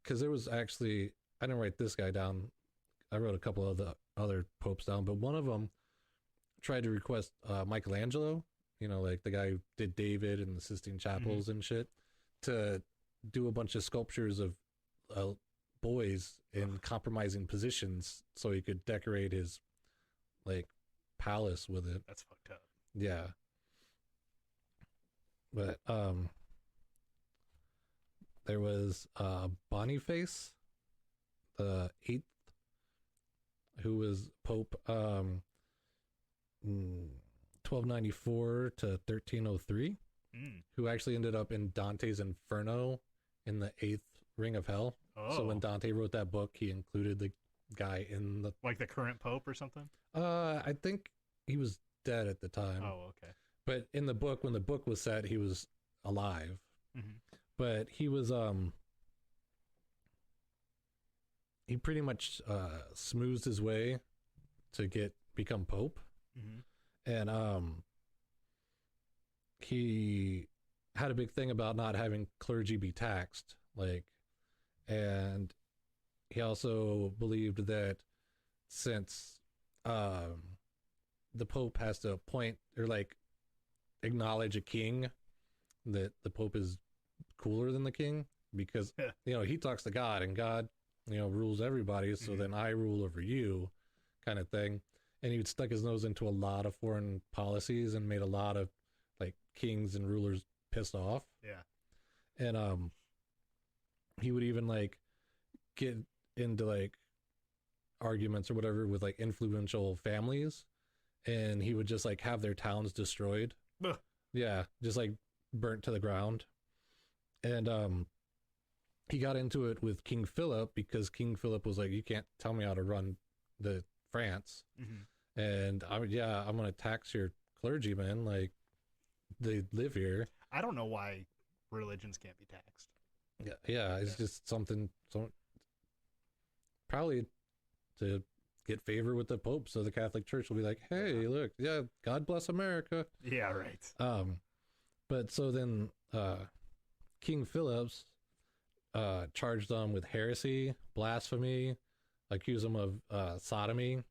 Speaker 2: Because there was actually, I didn't write this guy down. I wrote a couple of the other popes down, but one of them tried to request Michelangelo, you know, like the guy who did David and the Sistine Chapels and shit, to do a bunch of sculptures of boys in compromising positions so he could decorate his like palace with it.
Speaker 1: That's fucked up.
Speaker 2: Yeah. But there was Boniface the 8th, who was Pope 1294 to 1303, who actually ended up in Dante's Inferno in the 8th Ring of Hell.
Speaker 1: Oh.
Speaker 2: So when Dante wrote that book, he included the guy in the...
Speaker 1: Like the current Pope or something?
Speaker 2: I think he was dead at the time.
Speaker 1: Oh, okay.
Speaker 2: But in the book, when the book was set, he was alive. But he was... he pretty much smoothed his way to become Pope. And he had a big thing about not having clergy be taxed, like, and he also believed that since the Pope has to appoint or like acknowledge a king, that the Pope is cooler than the king because you know, he talks to God and God, you know, rules everybody, so then I rule over you, kind of thing. And he would stuck his nose into a lot of foreign policies and made a lot of like kings and rulers pissed off.
Speaker 1: Yeah.
Speaker 2: And he would even like get into like arguments or whatever with like influential families, and he would just like have their towns destroyed.
Speaker 1: Ugh.
Speaker 2: Yeah, just like burnt to the ground. And he got into it with King Philip because King Philip was like, you can't tell me how to run the France. And I'm going to tax your clergymen, like they live here.
Speaker 1: I don't know why religions can't be taxed.
Speaker 2: Yeah, it's just something probably to get favor with the Pope, so the Catholic Church will be like, hey, look, yeah, God bless America.
Speaker 1: Yeah, right.
Speaker 2: But so then King Philip's charged them with heresy, blasphemy, accused them of sodomy.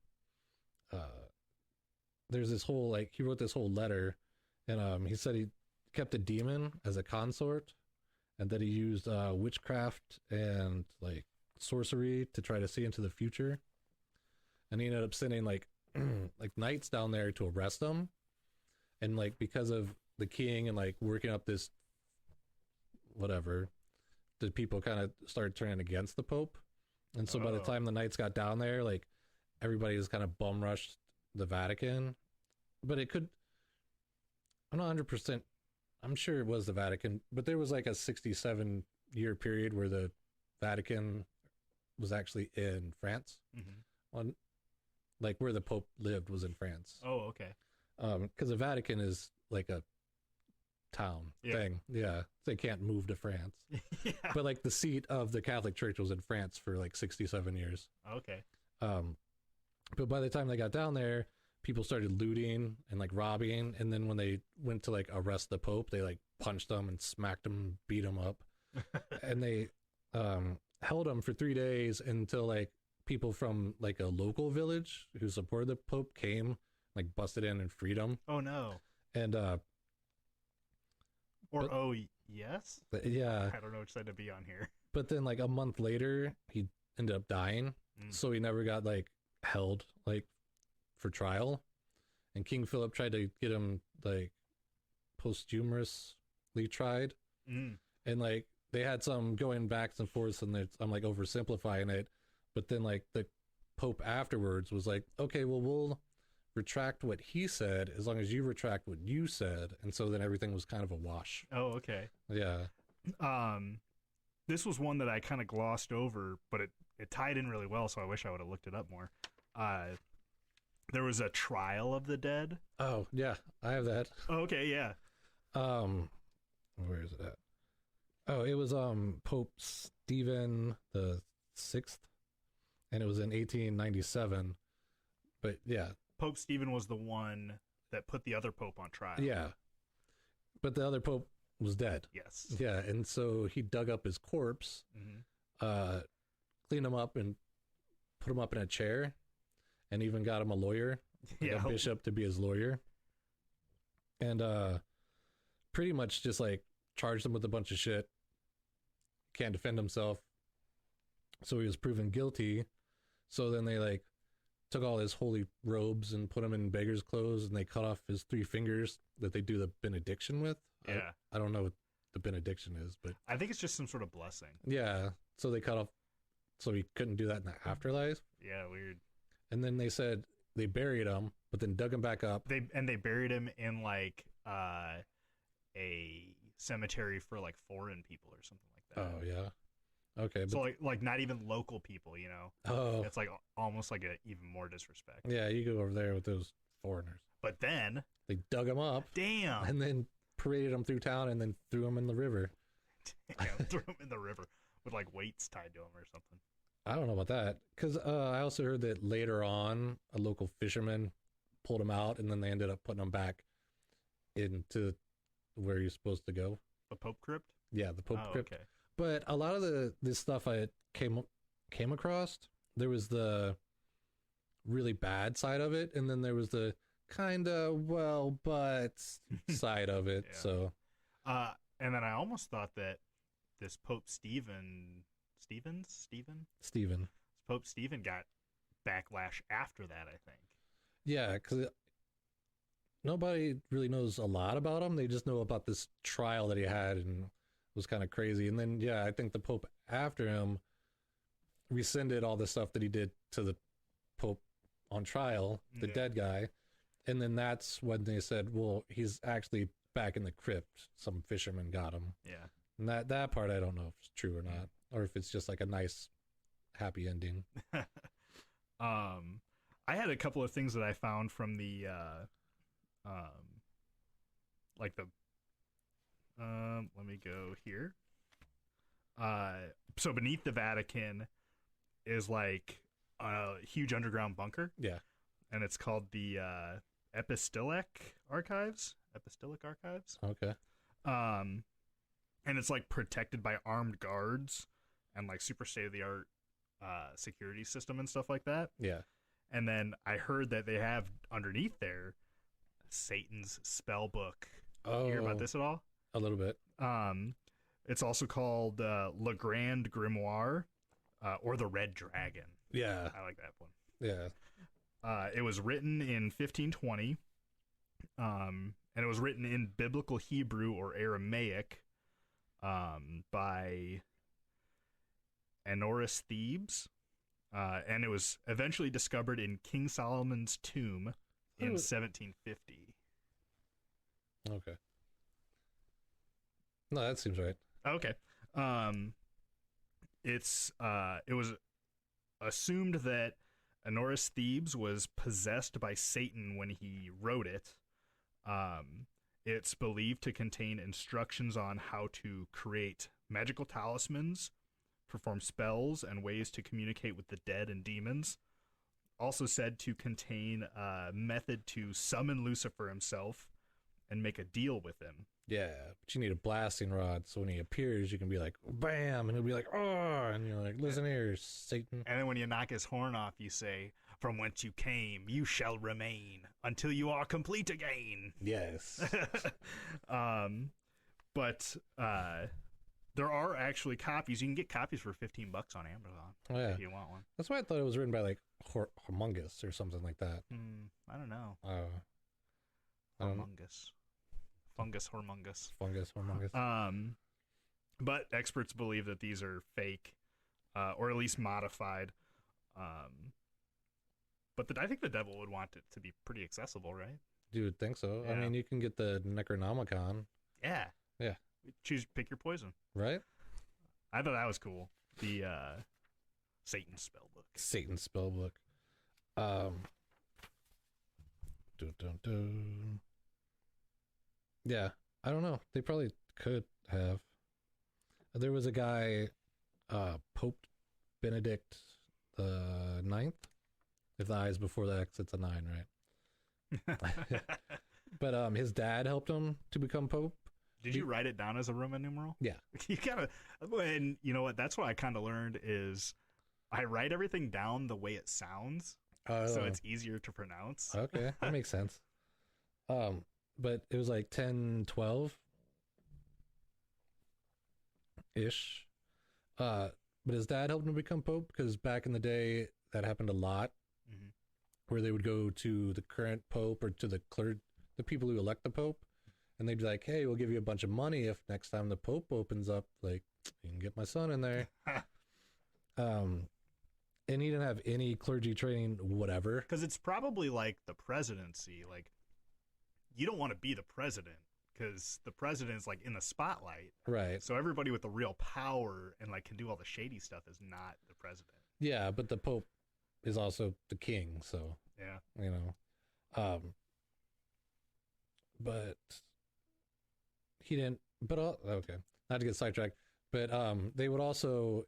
Speaker 2: There's this whole, like, he wrote this whole letter, and he said he kept a demon as a consort, and that he used witchcraft and like sorcery to try to see into the future. And he ended up sending like like knights down there to arrest him. And like because of the king and like working up this whatever, the people kind of started turning against the Pope. And so by the time the knights got down there, like everybody just kind of bum rushed the Vatican. But it could, I'm not 100%, I'm sure it was the Vatican, but there was like a 67-year period where the Vatican was actually in France. On, like where the Pope lived was in France.
Speaker 1: Oh, okay.
Speaker 2: Because the Vatican is like a town thing. Yeah. They can't move to France. But like the seat of the Catholic Church was in France for like 67 years.
Speaker 1: Okay.
Speaker 2: But by the time they got down there, people started looting and like robbing, and then when they went to like arrest the Pope, they like punched him and smacked him, beat him up, and they held him for 3 days until like people from like a local village who supported the Pope came, like busted in and freed him.
Speaker 1: Oh no.
Speaker 2: And
Speaker 1: yes.
Speaker 2: Yeah.
Speaker 1: I don't know which side to be on here.
Speaker 2: But then like a month later, he ended up dying, so he never got like held like for trial. And King Philip tried to get him like posthumously tried, and like they had some going backs and forths, and I'm like oversimplifying it, but then like the Pope afterwards was like, okay, well, we'll retract what he said as long as you retract what you said, and so then everything was kind of a wash.
Speaker 1: Oh, okay.
Speaker 2: Yeah.
Speaker 1: This was one that I kind of glossed over, but it tied in really well, so I wish I would have looked it up more. There was a trial of the dead.
Speaker 2: Oh yeah, I have that.
Speaker 1: Oh, okay, yeah.
Speaker 2: Where is it at? Oh, it was Pope Stephen the Sixth, and it was in 1897. But yeah,
Speaker 1: Pope Stephen was the one that put the other pope on trial.
Speaker 2: Yeah, but the other pope was dead.
Speaker 1: Yes.
Speaker 2: Yeah, and so he dug up his corpse, cleaned him up, and put him up in a chair, and even got him a lawyer, like a bishop, to be his lawyer, and pretty much just like charged him with a bunch of shit. Can't defend himself, so he was proven guilty. So then they like took all his holy robes and put him in beggar's clothes, and they cut off his 3 fingers that they do the benediction with.
Speaker 1: Yeah.
Speaker 2: I don't know what the benediction is, but
Speaker 1: I think it's just some sort of blessing.
Speaker 2: Yeah. So they cut off, so he couldn't do that in the afterlife.
Speaker 1: Yeah, weird.
Speaker 2: And then they said they buried him, but then dug him back up.
Speaker 1: They buried him in like a cemetery for like foreign people or something like that.
Speaker 2: Oh yeah. Okay.
Speaker 1: So like not even local people, you know.
Speaker 2: Oh.
Speaker 1: It's like almost like a even more disrespect.
Speaker 2: Yeah, you go over there with those foreigners.
Speaker 1: But then
Speaker 2: they dug him up.
Speaker 1: Damn.
Speaker 2: And then paraded him through town, and then threw him in the river.
Speaker 1: Damn, threw him in the river with like weights tied to him or something.
Speaker 2: I don't know about that, because I also heard that later on a local fisherman pulled him out, and then they ended up putting him back into where you're supposed to go.
Speaker 1: The Pope Crypt?
Speaker 2: Yeah, the Pope Crypt.
Speaker 1: Okay.
Speaker 2: But a lot of this stuff I came across, there was the really bad side of it, and then there was the kind of but side of it.
Speaker 1: Yeah.
Speaker 2: So,
Speaker 1: and then I almost thought that this Pope Stephen Pope Stephen got backlash after that, I think.
Speaker 2: Yeah, because nobody really knows a lot about him. They just know about this trial that he had, and it was kind of crazy. And then, yeah, I think the Pope after him rescinded all the stuff that he did to the Pope on trial, the dead guy. And then that's when they said, well, he's actually back in the crypt. Some fisherman got him.
Speaker 1: Yeah.
Speaker 2: And that part, I don't know if it's true or not, or if it's just like a nice, happy ending.
Speaker 1: I had a couple of things that I found from the, let me go here. So beneath the Vatican is like a huge underground bunker.
Speaker 2: Yeah.
Speaker 1: And it's called the Epistolic Archives.
Speaker 2: Okay.
Speaker 1: And it's like protected by armed guards and like super state-of-the-art security system and stuff like that.
Speaker 2: Yeah.
Speaker 1: And then I heard that they have underneath there Satan's spell book.
Speaker 2: Oh,
Speaker 1: you hear about this at all?
Speaker 2: A little bit.
Speaker 1: It's also called Le Grand Grimoire or the Red Dragon.
Speaker 2: Yeah.
Speaker 1: I like that one.
Speaker 2: Yeah.
Speaker 1: It was written in 1520, and it was written in Biblical Hebrew or Aramaic by Honorius Thebes, and it was eventually discovered in King Solomon's tomb in 1750.
Speaker 2: Okay. No, that seems right.
Speaker 1: Okay. It was assumed that Honorius Thebes was possessed by Satan when he wrote it. It's believed to contain instructions on how to create magical talismans, perform spells, and ways to communicate with the dead and demons. also said to contain a method to summon Lucifer himself and make a deal with him.
Speaker 2: Yeah, but you need a blasting rod, so when he appears, you can be like, bam, and he'll be like, oh, and you're like, listen here, Satan.
Speaker 1: And then when you knock his horn off, you say, from whence you came, you shall remain until you are complete again.
Speaker 2: Yes.
Speaker 1: But there are actually copies. You can get copies for $15 on Amazon if you want one.
Speaker 2: That's why I thought it was written by like Humongous or something like that.
Speaker 1: I don't know.
Speaker 2: Humongous.
Speaker 1: Fungus Hormongus.
Speaker 2: Fungus Hormongus.
Speaker 1: But experts believe that these are fake, or at least modified. But I think the devil would want it to be pretty accessible, right?
Speaker 2: You would think so.
Speaker 1: Yeah.
Speaker 2: I mean, you can get the Necronomicon.
Speaker 1: Yeah.
Speaker 2: Yeah.
Speaker 1: Pick your poison.
Speaker 2: Right?
Speaker 1: I thought that was cool. The Satan spellbook.
Speaker 2: Satan spellbook. Yeah, I don't know. They probably could have. There was a guy, Pope Benedict the Ninth. If the I is before the X, it's a 9, right? But his dad helped him to become Pope.
Speaker 1: Did you write it down as a Roman numeral?
Speaker 2: Yeah.
Speaker 1: You gotta, and you know what? That's what I kind of learned is I write everything down the way it sounds, so it's easier to pronounce.
Speaker 2: Okay, that makes sense. But it was like 1012 ish. But his dad helped him become Pope because back in the day that happened a lot, where they would go to the current Pope or to the people who elect the Pope. And they'd be like, hey, we'll give you a bunch of money if next time the Pope opens up, like, you can get my son in there. And he didn't have any clergy training, whatever.
Speaker 1: Because it's probably like the presidency. Like, you don't want to be the president because the president's, like, in the spotlight.
Speaker 2: Right.
Speaker 1: So everybody with the real power and, like, can do all the shady stuff is not the president.
Speaker 2: Yeah, but the Pope is also the king, so.
Speaker 1: Yeah.
Speaker 2: You know. But he didn't, but okay, not to get sidetracked, but they would also,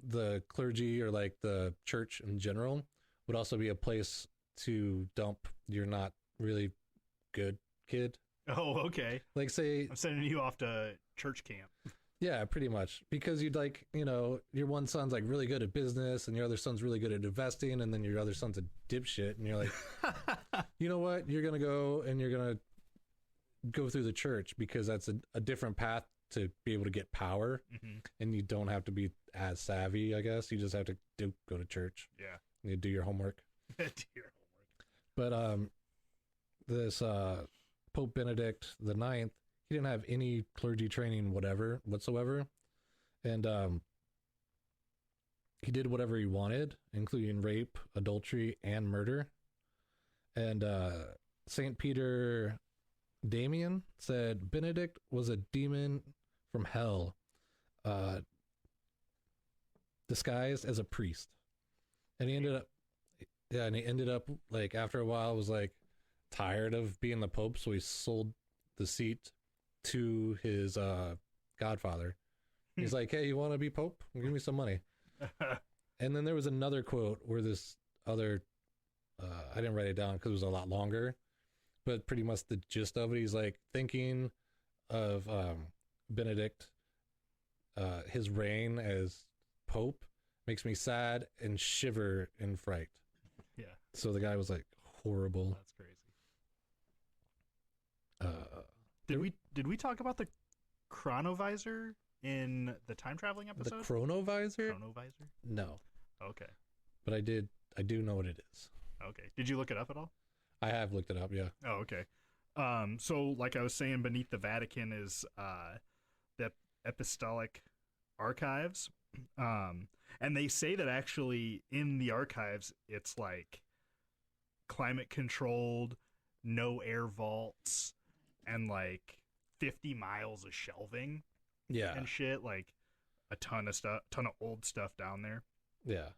Speaker 2: the clergy or like the church in general would also be a place to dump your not really good kid.
Speaker 1: Oh, okay.
Speaker 2: Like say,
Speaker 1: I'm sending you off to church camp. Yeah,
Speaker 2: pretty much, because you'd like, you know, your one son's like really good at business and your other son's really good at investing, and then your other son's a dipshit, and you're like, you know what, you're gonna go and you're gonna go through the church because that's a different path to be able to get power, and you don't have to be as savvy, I guess. You just have to go to church.
Speaker 1: Yeah.
Speaker 2: You do your homework.
Speaker 1: Do your homework.
Speaker 2: But this Pope Benedict the Ninth, he didn't have any clergy training whatsoever, and he did whatever he wanted, including rape, adultery, and murder. And St. Peter Damian said Benedict was a demon from hell, disguised as a priest, and he ended up like after a while was like tired of being the Pope, so he sold the seat to his godfather. He's like, hey, you want to be Pope? Give me some money. And then there was another quote where this other I didn't write it down because it was a lot longer, but pretty much the gist of it, he's like, thinking of Benedict, his reign as Pope makes me sad and shiver in fright.
Speaker 1: Yeah.
Speaker 2: So the guy was like horrible.
Speaker 1: That's crazy. Did we talk about the chronovisor in the time traveling episode?
Speaker 2: The chronovisor?
Speaker 1: Chronovisor?
Speaker 2: No.
Speaker 1: Okay.
Speaker 2: But I do know what it is.
Speaker 1: Okay. Did you look it up at all?
Speaker 2: I have looked it up, yeah.
Speaker 1: Oh, okay. So like I was saying, beneath the Vatican is the Apostolic Archives. And they say that actually in the archives, it's like climate controlled, no air vaults, and like 50 miles of shelving.
Speaker 2: Yeah.
Speaker 1: And shit, like a ton of old stuff down there.
Speaker 2: Yeah.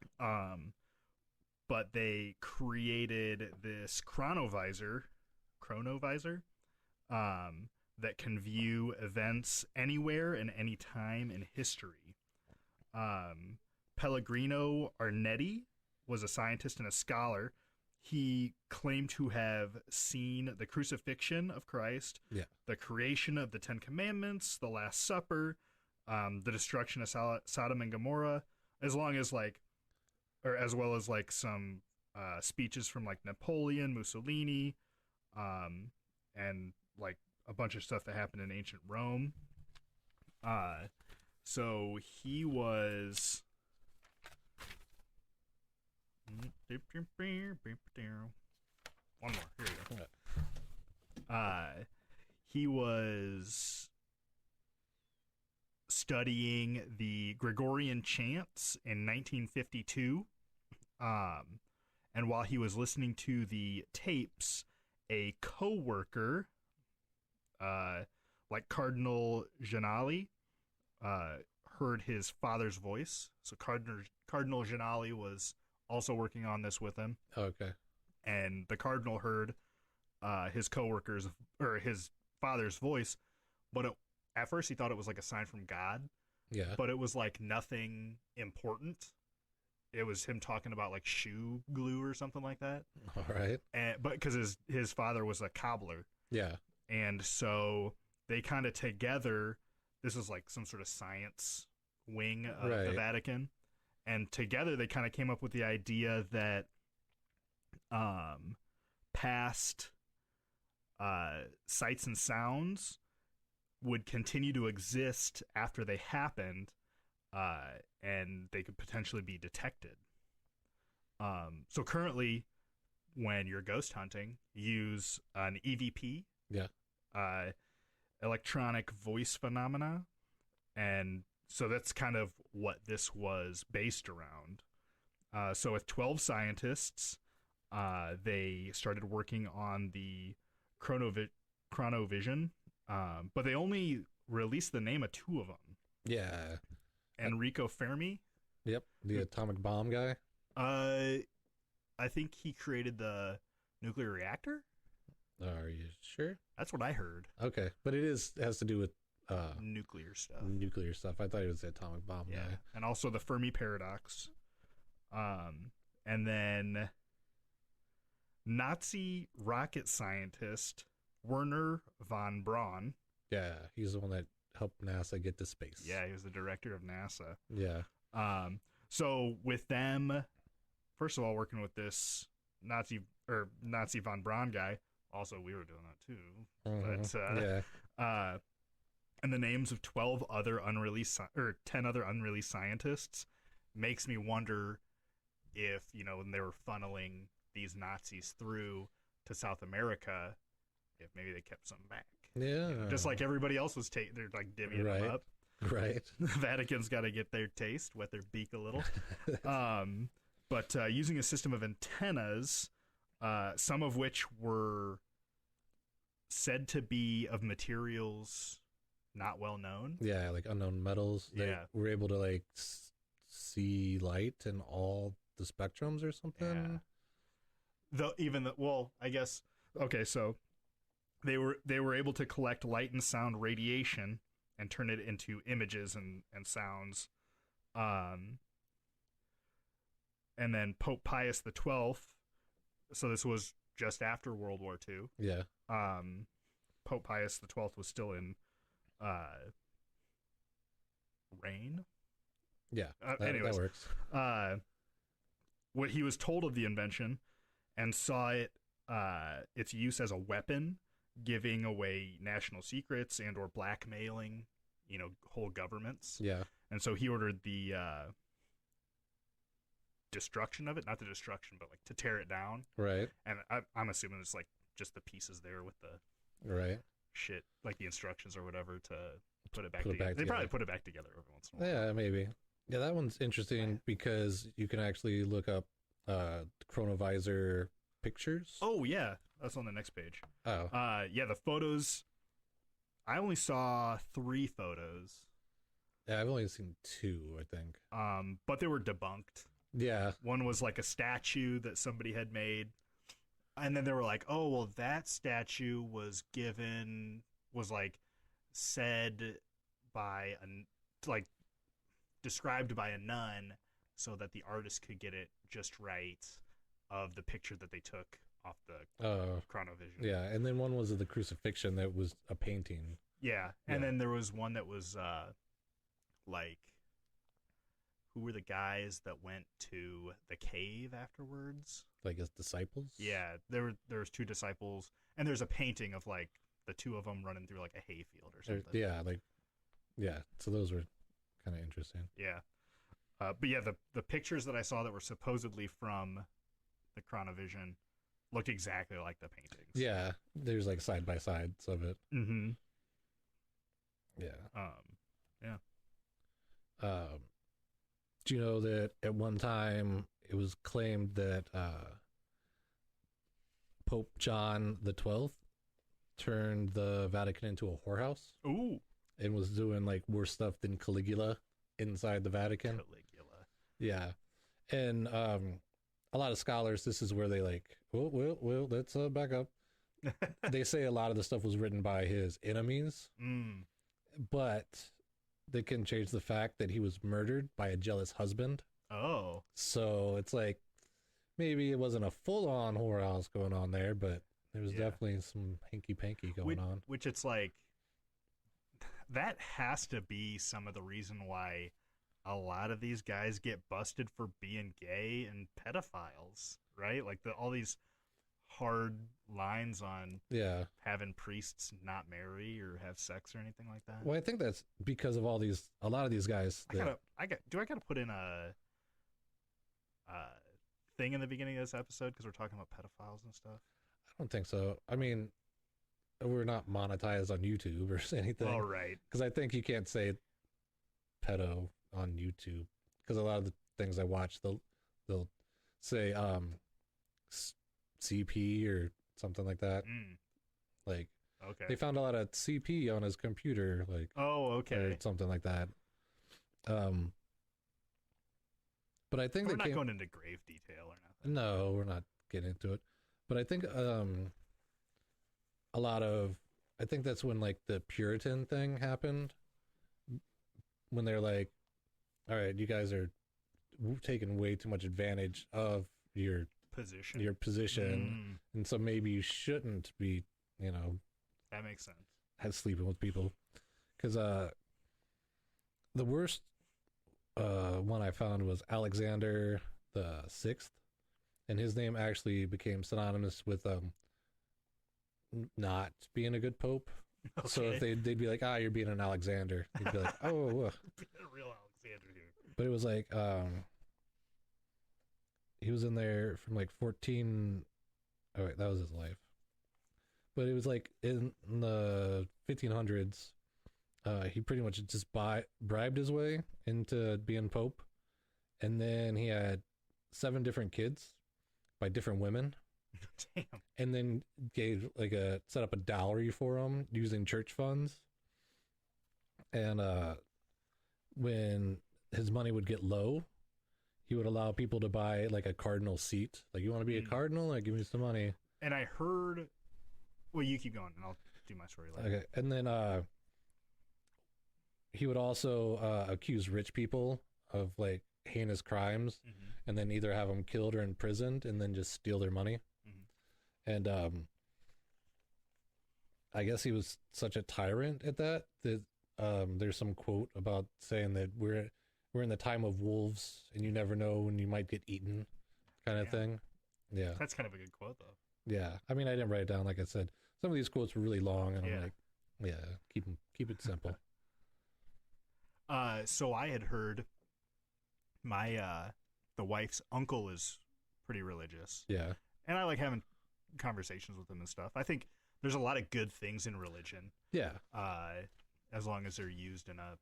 Speaker 1: But they created this chronovisor, that can view events anywhere and any time in history. Pellegrino Arnetti was a scientist and a scholar. He claimed to have seen the crucifixion of Christ, the creation of the Ten Commandments, the Last Supper, the destruction of Sodom and Gomorrah, as well as like some speeches from like Napoleon, Mussolini, and like a bunch of stuff that happened in ancient Rome. So he was. One more. Here we go. He was studying the Gregorian chants in 1952. And while he was listening to the tapes, a co-worker, like Cardinal Gianelli, heard his father's voice. So Cardinal Gianelli was also working on this with him.
Speaker 2: Okay.
Speaker 1: And the cardinal heard his coworker's or his father's voice, but at first he thought it was like a sign from God.
Speaker 2: Yeah.
Speaker 1: But it was like nothing important. It was him talking about like shoe glue or something like that.
Speaker 2: All right.
Speaker 1: But because his father was a cobbler.
Speaker 2: Yeah.
Speaker 1: And so they kind of together, this is like some sort of science wing of the Vatican. And together they kind of came up with the idea that past sights and sounds would continue to exist after they happened, and they could potentially be detected. So currently, when you're ghost hunting, use an EVP, electronic voice phenomena, and so that's kind of what this was based around. So with 12 scientists, they started working on the chronovision, but they only released the name of 2 of them.
Speaker 2: Yeah.
Speaker 1: Enrico Fermi.
Speaker 2: Yep, the atomic bomb guy.
Speaker 1: I think he created the nuclear reactor.
Speaker 2: Are you sure?
Speaker 1: That's what I heard.
Speaker 2: Okay, but it has to do with
Speaker 1: nuclear stuff.
Speaker 2: I thought it was the atomic bomb guy.
Speaker 1: And also the Fermi paradox. And then Nazi rocket scientist Werner von Braun.
Speaker 2: Yeah, he's the one that helped NASA get to space.
Speaker 1: Yeah, he was the director of NASA.
Speaker 2: Yeah.
Speaker 1: So with them, first of all, working with this Nazi von Braun guy, also we were doing that too.
Speaker 2: Mm-hmm.
Speaker 1: But and the names of 12 other unreleased or 10 other unreleased scientists makes me wonder if, when they were funneling these Nazis through to South America, if maybe they kept something back.
Speaker 2: Yeah.
Speaker 1: Just like everybody else was they're like divvying them up.
Speaker 2: Right.
Speaker 1: The Vatican's got to get their taste, wet their beak a little. But using a system of antennas, some of which were said to be of materials not well known.
Speaker 2: Yeah, like unknown metals. They were able to like see light in all the spectrums or something.
Speaker 1: Yeah. I guess. Okay, so they were able to collect light and sound radiation and turn it into images and sounds. And then Pope Pius XII. So this was just after World War II.
Speaker 2: Yeah.
Speaker 1: Pope Pius XII was still in reign.
Speaker 2: Yeah.
Speaker 1: Anyways,
Speaker 2: that works.
Speaker 1: What he was told of the invention and saw its use as a weapon, giving away national secrets and or blackmailing, whole governments.
Speaker 2: Yeah.
Speaker 1: And so he ordered the destruction of it, not the destruction, but like to tear it down.
Speaker 2: Right.
Speaker 1: And I'm assuming it's like just the pieces there with the shit, like the instructions or whatever to put it back together. They probably put it back together every once in a while.
Speaker 2: Yeah, maybe. Yeah, that one's interesting because you can actually look up chronovisor pictures.
Speaker 1: Oh yeah, that's on the next page.
Speaker 2: Oh.
Speaker 1: Yeah, the photos. I only saw 3 photos.
Speaker 2: Yeah, I've only seen 2, I think.
Speaker 1: But they were debunked.
Speaker 2: Yeah.
Speaker 1: One was like a statue that somebody had made. And then they were like, oh, well, that statue was like said by described by a nun so that the artist could get it just right of the picture that they took off the chronovision.
Speaker 2: Yeah, and then one was of the crucifixion that was a painting.
Speaker 1: Yeah, and then there was one that was like, who were the guys that went to the cave afterwards?
Speaker 2: Like his disciples?
Speaker 1: Yeah, there's two disciples, and there's a painting of like the two of them running through like a hayfield or something.
Speaker 2: So those were kind of interesting.
Speaker 1: Yeah. But yeah, the pictures that I saw that were supposedly from the chronovision looked exactly like the paintings.
Speaker 2: Yeah, there's like side by sides of it.
Speaker 1: Mm-hmm.
Speaker 2: Yeah.
Speaker 1: Yeah.
Speaker 2: Do you know that at one time it was claimed that Pope John the 12th turned the Vatican into a whorehouse?
Speaker 1: Ooh.
Speaker 2: And was doing like worse stuff than Caligula inside the Vatican.
Speaker 1: Caligula.
Speaker 2: Yeah. And a lot of scholars, this is where they like, well, let's back up. They say a lot of the stuff was written by his enemies, but they can change the fact that he was murdered by a jealous husband.
Speaker 1: Oh.
Speaker 2: So it's like, maybe it wasn't a full-on whorehouse going on there, but there was definitely some hanky-panky going on.
Speaker 1: Which it's like, that has to be some of the reason why a lot of these guys get busted for being gay and pedophiles, right? Like all these hard lines on having priests not marry or have sex or anything like that.
Speaker 2: Well, I think that's because of a lot of these guys.
Speaker 1: Do I gotta put in a thing in the beginning of this episode because we're talking about pedophiles and stuff?
Speaker 2: I don't think so. I mean, we're not monetized on YouTube or anything.
Speaker 1: Oh, right. Because
Speaker 2: I think you can't say pedo on YouTube, because a lot of the things I watch, they'll say CP or something like that. Like,
Speaker 1: okay,
Speaker 2: they found a lot of CP on his computer, like, or something like that. But I think
Speaker 1: we're not going into grave detail or nothing.
Speaker 2: No, we're not getting into it. But I think I think that's when like the Puritan thing happened, when they're like, all right, you guys are taking way too much advantage of your position, and so maybe you shouldn't be,
Speaker 1: that makes sense,
Speaker 2: sleeping with people. Because the worst one I found was Alexander the Sixth, and his name actually became synonymous with not being a good pope. Okay. So if they'd be like, you're being an Alexander, they'd be like, oh,
Speaker 1: a real Alexander here.
Speaker 2: But it was like, he was in there from like 14. Oh wait, that was his life. But it was like in the 1500s, he pretty much just bribed his way into being pope, and then he had 7 different kids by different women.
Speaker 1: Damn.
Speaker 2: And then gave set up a dowry for him using church funds. And when his money would get low, he would allow people to buy like a cardinal seat. Like, you want to be a cardinal? Like, give me some money.
Speaker 1: And I heard, well, you keep going and I'll do my story later.
Speaker 2: Okay. And then he would also accuse rich people of like heinous crimes, and then either have them killed or imprisoned, and then just steal their money. And I guess he was such a tyrant at that there's some quote about saying that we're in the time of wolves, and you never know when you might get eaten, kind of thing. Yeah,
Speaker 1: that's kind of a good quote, though.
Speaker 2: Yeah, I mean, I didn't write it down. Like I said, some of these quotes were really long, and I'm like, keep it simple.
Speaker 1: So I had heard my the wife's uncle is pretty religious.
Speaker 2: Yeah,
Speaker 1: and I like having conversations with him and stuff. I think there's a lot of good things in religion.
Speaker 2: Yeah.
Speaker 1: As long as they're used in a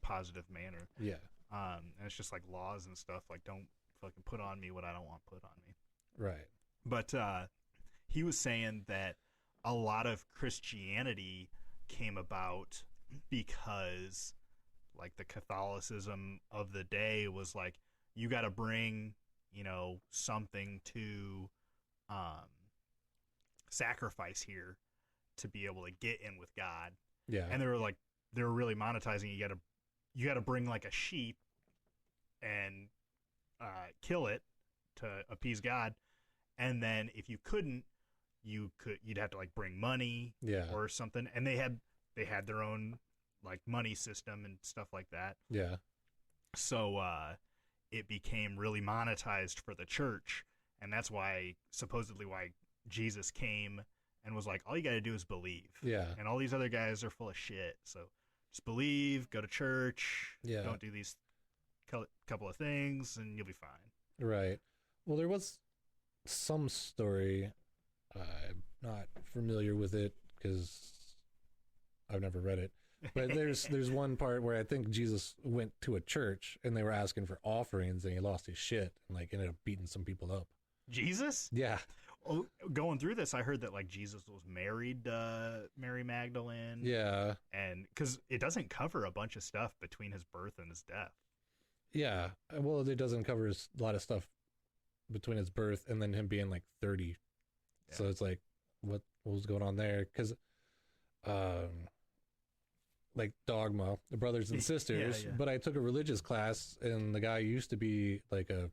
Speaker 1: positive manner.
Speaker 2: Yeah.
Speaker 1: And it's just like laws and stuff. Like, don't fucking put on me what I don't want put on me.
Speaker 2: Right.
Speaker 1: But he was saying that a lot of Christianity came about because like the Catholicism of the day was like, you got to bring, something to sacrifice here to be able to get in with God.
Speaker 2: Yeah.
Speaker 1: And they were really monetizing. You got to bring like a sheep and kill it to appease God, and then if you couldn't, you'd have to like bring money or something, and they had their own like money system and stuff like that.
Speaker 2: Yeah.
Speaker 1: So it became really monetized for the church, and that's supposedly why Jesus came and was like, all you got to do is believe.
Speaker 2: Yeah.
Speaker 1: And all these other guys are full of shit. So just believe, go to church, don't do these couple of things, and you'll be fine.
Speaker 2: Right. Well, there was some story. I'm not familiar with it because I've never read it. But there's one part where I think Jesus went to a church and they were asking for offerings and he lost his shit and like ended up beating some people up.
Speaker 1: Jesus?
Speaker 2: Yeah.
Speaker 1: Oh, going through this, I heard that like Jesus was married to Mary Magdalene.
Speaker 2: Yeah.
Speaker 1: And because it doesn't cover a bunch of stuff between his birth and his death.
Speaker 2: Yeah. Well, it doesn't cover a lot of stuff between his birth and then him being like 30. Yeah. So it's like, what was going on there? Because, like dogma, the brothers and sisters, but I took a religious class and the guy used to be like a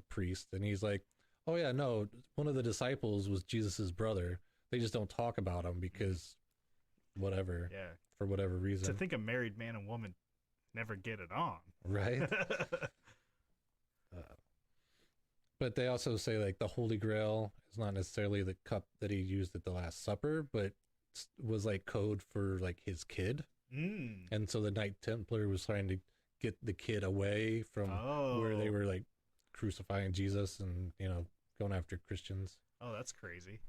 Speaker 2: priest, and he's like, oh yeah, no, one of the disciples was Jesus's brother. They just don't talk about him because whatever. Yeah. For whatever reason.
Speaker 1: To think a married man and woman never get it on.
Speaker 2: Right. But they also say like the Holy Grail is not necessarily the cup that he used at the Last Supper, but was like code for like his kid. And so the Knight Templar was trying to get the kid away from where they were like crucifying Jesus and, you know, going after Christians.
Speaker 1: Oh, that's crazy.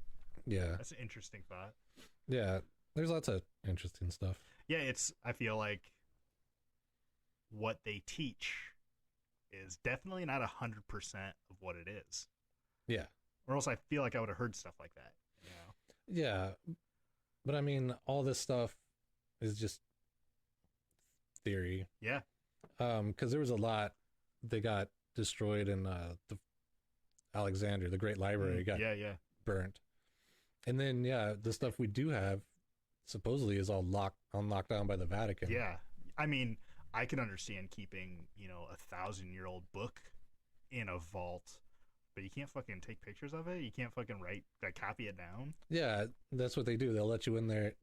Speaker 2: Yeah.
Speaker 1: That's an interesting thought.
Speaker 2: Yeah. There's lots of interesting stuff.
Speaker 1: Yeah, I feel like what they teach is definitely not 100% of what it is.
Speaker 2: Yeah.
Speaker 1: Or else I feel like I would have heard stuff like that. You know?
Speaker 2: Yeah. But I mean, all this stuff is just theory.
Speaker 1: Yeah.
Speaker 2: Because there was a lot that got destroyed in the Alexander, the Great Library, got burnt. And then, the stuff we do have supposedly is all locked down by the Vatican.
Speaker 1: Yeah. I mean, I can understand keeping, 1,000-year-old book in a vault, but you can't fucking take pictures of it. You can't fucking copy it down. Yeah,
Speaker 2: that's what they do. They'll let you in there,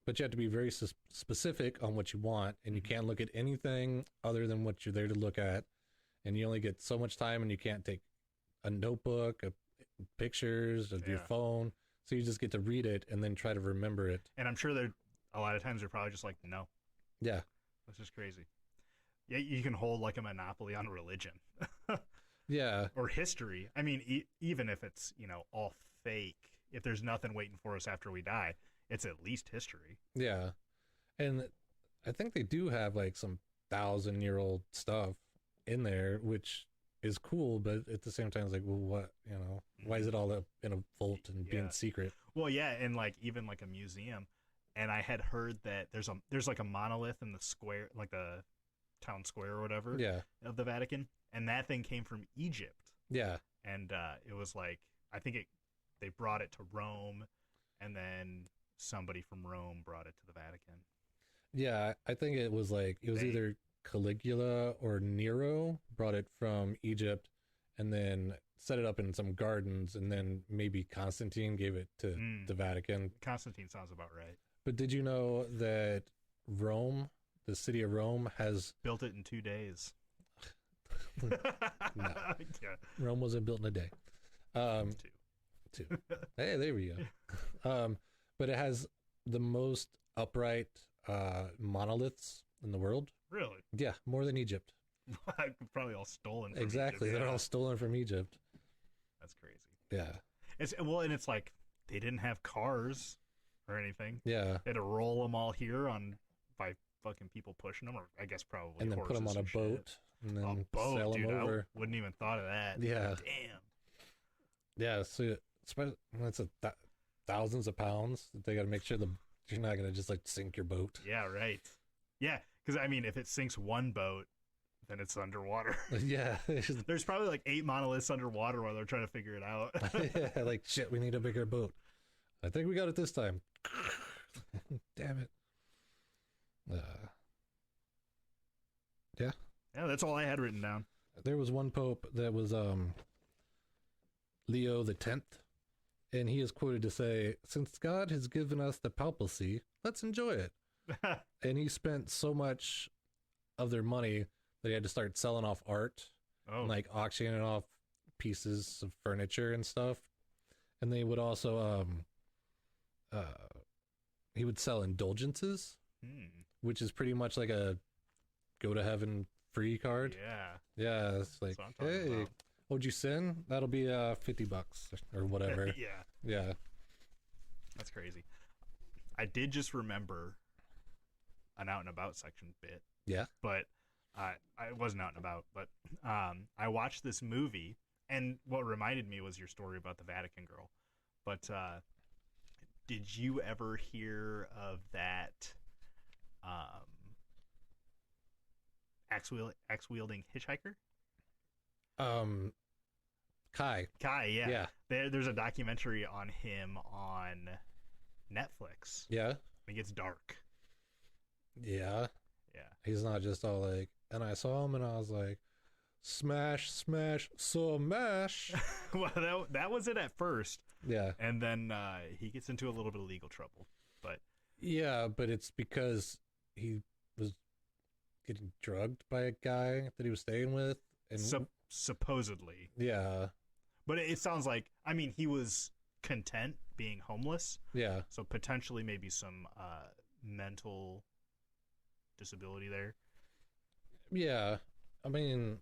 Speaker 2: but you have to be very specific on what you want, and you can't look at anything other than what you're there to look at. And you only get so much time, and you can't take a notebook, pictures of your phone. So you just get to read it and then try to remember it.
Speaker 1: And I'm sure a lot of times they're probably just like, no.
Speaker 2: Yeah.
Speaker 1: That's just crazy. Yeah, you can hold like a monopoly on religion.
Speaker 2: Yeah.
Speaker 1: Or history. I mean, even if it's, all fake, if there's nothing waiting for us after we die, it's at least history.
Speaker 2: Yeah. And I think they do have like some 1,000-year-old stuff in there, which is cool, but at the same time it's like, well, what, why is it all up in a vault and being secret?
Speaker 1: Well, yeah, and like even like a museum. And I had heard that there's like a monolith in the square, like the town square or whatever, of the Vatican, and that thing came from Egypt.
Speaker 2: Yeah.
Speaker 1: And it was like, I think they brought it to Rome, and then somebody from Rome brought it to the Vatican.
Speaker 2: Yeah, I think it was either Caligula or Nero brought it from Egypt and then set it up in some gardens, and then maybe Constantine gave it to the Vatican.
Speaker 1: Constantine sounds about right.
Speaker 2: But did you know that Rome, the city of Rome, has...
Speaker 1: built it in 2 days.
Speaker 2: No. Yeah. Rome wasn't built in a day. Two. Hey, there we go. But it has the most upright monoliths in the world.
Speaker 1: Really?
Speaker 2: Yeah, more than Egypt.
Speaker 1: Probably all stolen from
Speaker 2: Exactly.
Speaker 1: Egypt.
Speaker 2: They're all stolen from Egypt.
Speaker 1: That's crazy.
Speaker 2: Yeah.
Speaker 1: And it's like they didn't have cars or anything.
Speaker 2: Yeah.
Speaker 1: They had to roll them all here by fucking people pushing them, or I guess probably
Speaker 2: and then put them on a boat and then sail them over.
Speaker 1: I wouldn't even thought of that.
Speaker 2: Yeah.
Speaker 1: Damn.
Speaker 2: Yeah. So that's thousands of pounds that they got to make sure you're not gonna just like sink your boat.
Speaker 1: Yeah. Right. Yeah. Because I mean, if it sinks one boat, then it's underwater.
Speaker 2: Yeah.
Speaker 1: There's probably like 8 monoliths underwater while they're trying to figure it out.
Speaker 2: Yeah, like shit, we need a bigger boat. I think we got it this time. Damn it. Yeah.
Speaker 1: Yeah, that's all I had written down.
Speaker 2: there was one pope that was Leo the 10th, and he is quoted to say, "Since God has given us the papacy, let's enjoy it." And he spent so much of their money that he had to start selling off art, and, like auctioning off pieces of furniture and stuff. And they would also he would sell indulgences, which is pretty much like a go to heaven free card. Yeah, it's like, hey, would you sin? That'll be $50 or whatever. Yeah,
Speaker 1: that's crazy. I did just remember an out and about section bit.
Speaker 2: Yeah,
Speaker 1: but I wasn't out and about. But I watched this movie, and what reminded me was your story about the Vatican girl. But did you ever hear of that axe-wielding hitchhiker?
Speaker 2: Kai,
Speaker 1: yeah. There's a documentary on him on Netflix.
Speaker 2: Yeah,
Speaker 1: it gets dark.
Speaker 2: Yeah, he's not just all like, and I saw him and I was like, smash, smash, smash.
Speaker 1: Well, that was it at first.
Speaker 2: Yeah,
Speaker 1: and then he gets into a little bit of legal trouble. But
Speaker 2: but it's because he was getting drugged by a guy that he was staying with, and
Speaker 1: supposedly.
Speaker 2: Yeah,
Speaker 1: but it sounds like, I mean, he was content being homeless.
Speaker 2: Yeah,
Speaker 1: so potentially maybe some mental disability there.
Speaker 2: Yeah, I mean,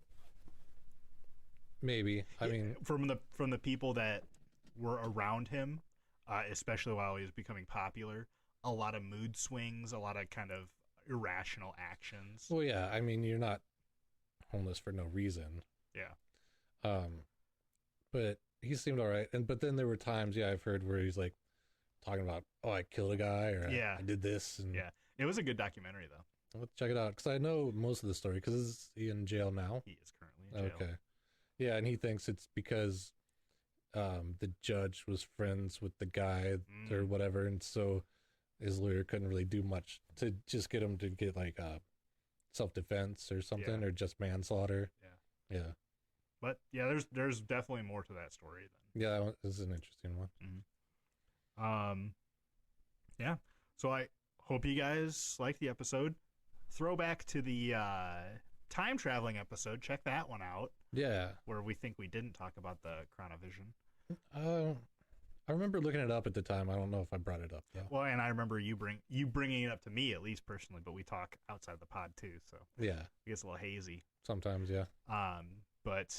Speaker 2: maybe. I mean,
Speaker 1: from the people that were around him, especially while he was becoming popular, a lot of mood swings, a lot of kind of irrational actions.
Speaker 2: Well, yeah, I mean, you're not homeless for no reason.
Speaker 1: Yeah.
Speaker 2: But he seemed all right, but then there were times, I've heard where he's like talking about, oh, I killed a guy, or I did this, and
Speaker 1: it was a good documentary though.
Speaker 2: Let's check it out, because I know most of the story. Because is he in jail now?
Speaker 1: He is currently in jail.
Speaker 2: Okay. Yeah, and he thinks it's because the judge was friends with the guy or whatever, and so his lawyer couldn't really do much to just get him to get like self-defense or something, or just manslaughter. Yeah.
Speaker 1: But yeah, there's definitely more to that story then.
Speaker 2: Yeah, that is an interesting one.
Speaker 1: Yeah. So I hope you guys liked the episode. Throwback to the time traveling episode. Check that one out.
Speaker 2: Yeah.
Speaker 1: Where we think we didn't talk about the chronovision.
Speaker 2: I remember looking it up at the time. I don't know if I brought it up though.
Speaker 1: Well, and I remember you bringing it up to me, at least personally, but we talk outside the pod too, so
Speaker 2: yeah,
Speaker 1: it gets a little hazy
Speaker 2: sometimes. Yeah.
Speaker 1: But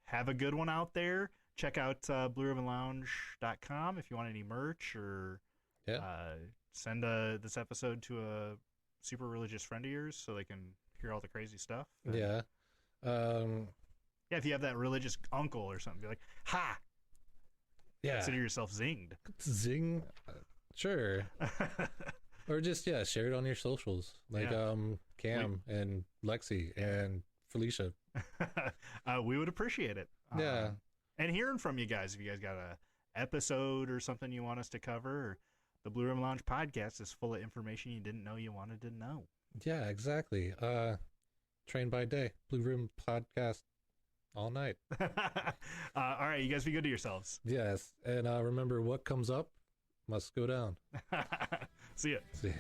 Speaker 1: have a good one out there. Check out BlueRibbonLounge.com if you want any merch, or send this episode to a super religious friend of yours so they can hear all the crazy stuff.
Speaker 2: Yeah.
Speaker 1: If you have that religious uncle or something, be like, ha! Yeah. Consider yourself zinged.
Speaker 2: Zing? Sure. Or just, share it on your socials. Like Cam and Lexi and Felicia.
Speaker 1: We would appreciate it.
Speaker 2: Yeah.
Speaker 1: And hearing from you guys, if you guys got a episode or something you want us to cover, or the Blue Ribbon Lounge podcast is full of information you didn't know you wanted to know.
Speaker 2: Yeah, exactly. Train by day, Blue Ribbon podcast all night.
Speaker 1: All right, you guys be good to yourselves.
Speaker 2: Yes, and remember, what comes up must go down.
Speaker 1: See ya.
Speaker 2: See ya.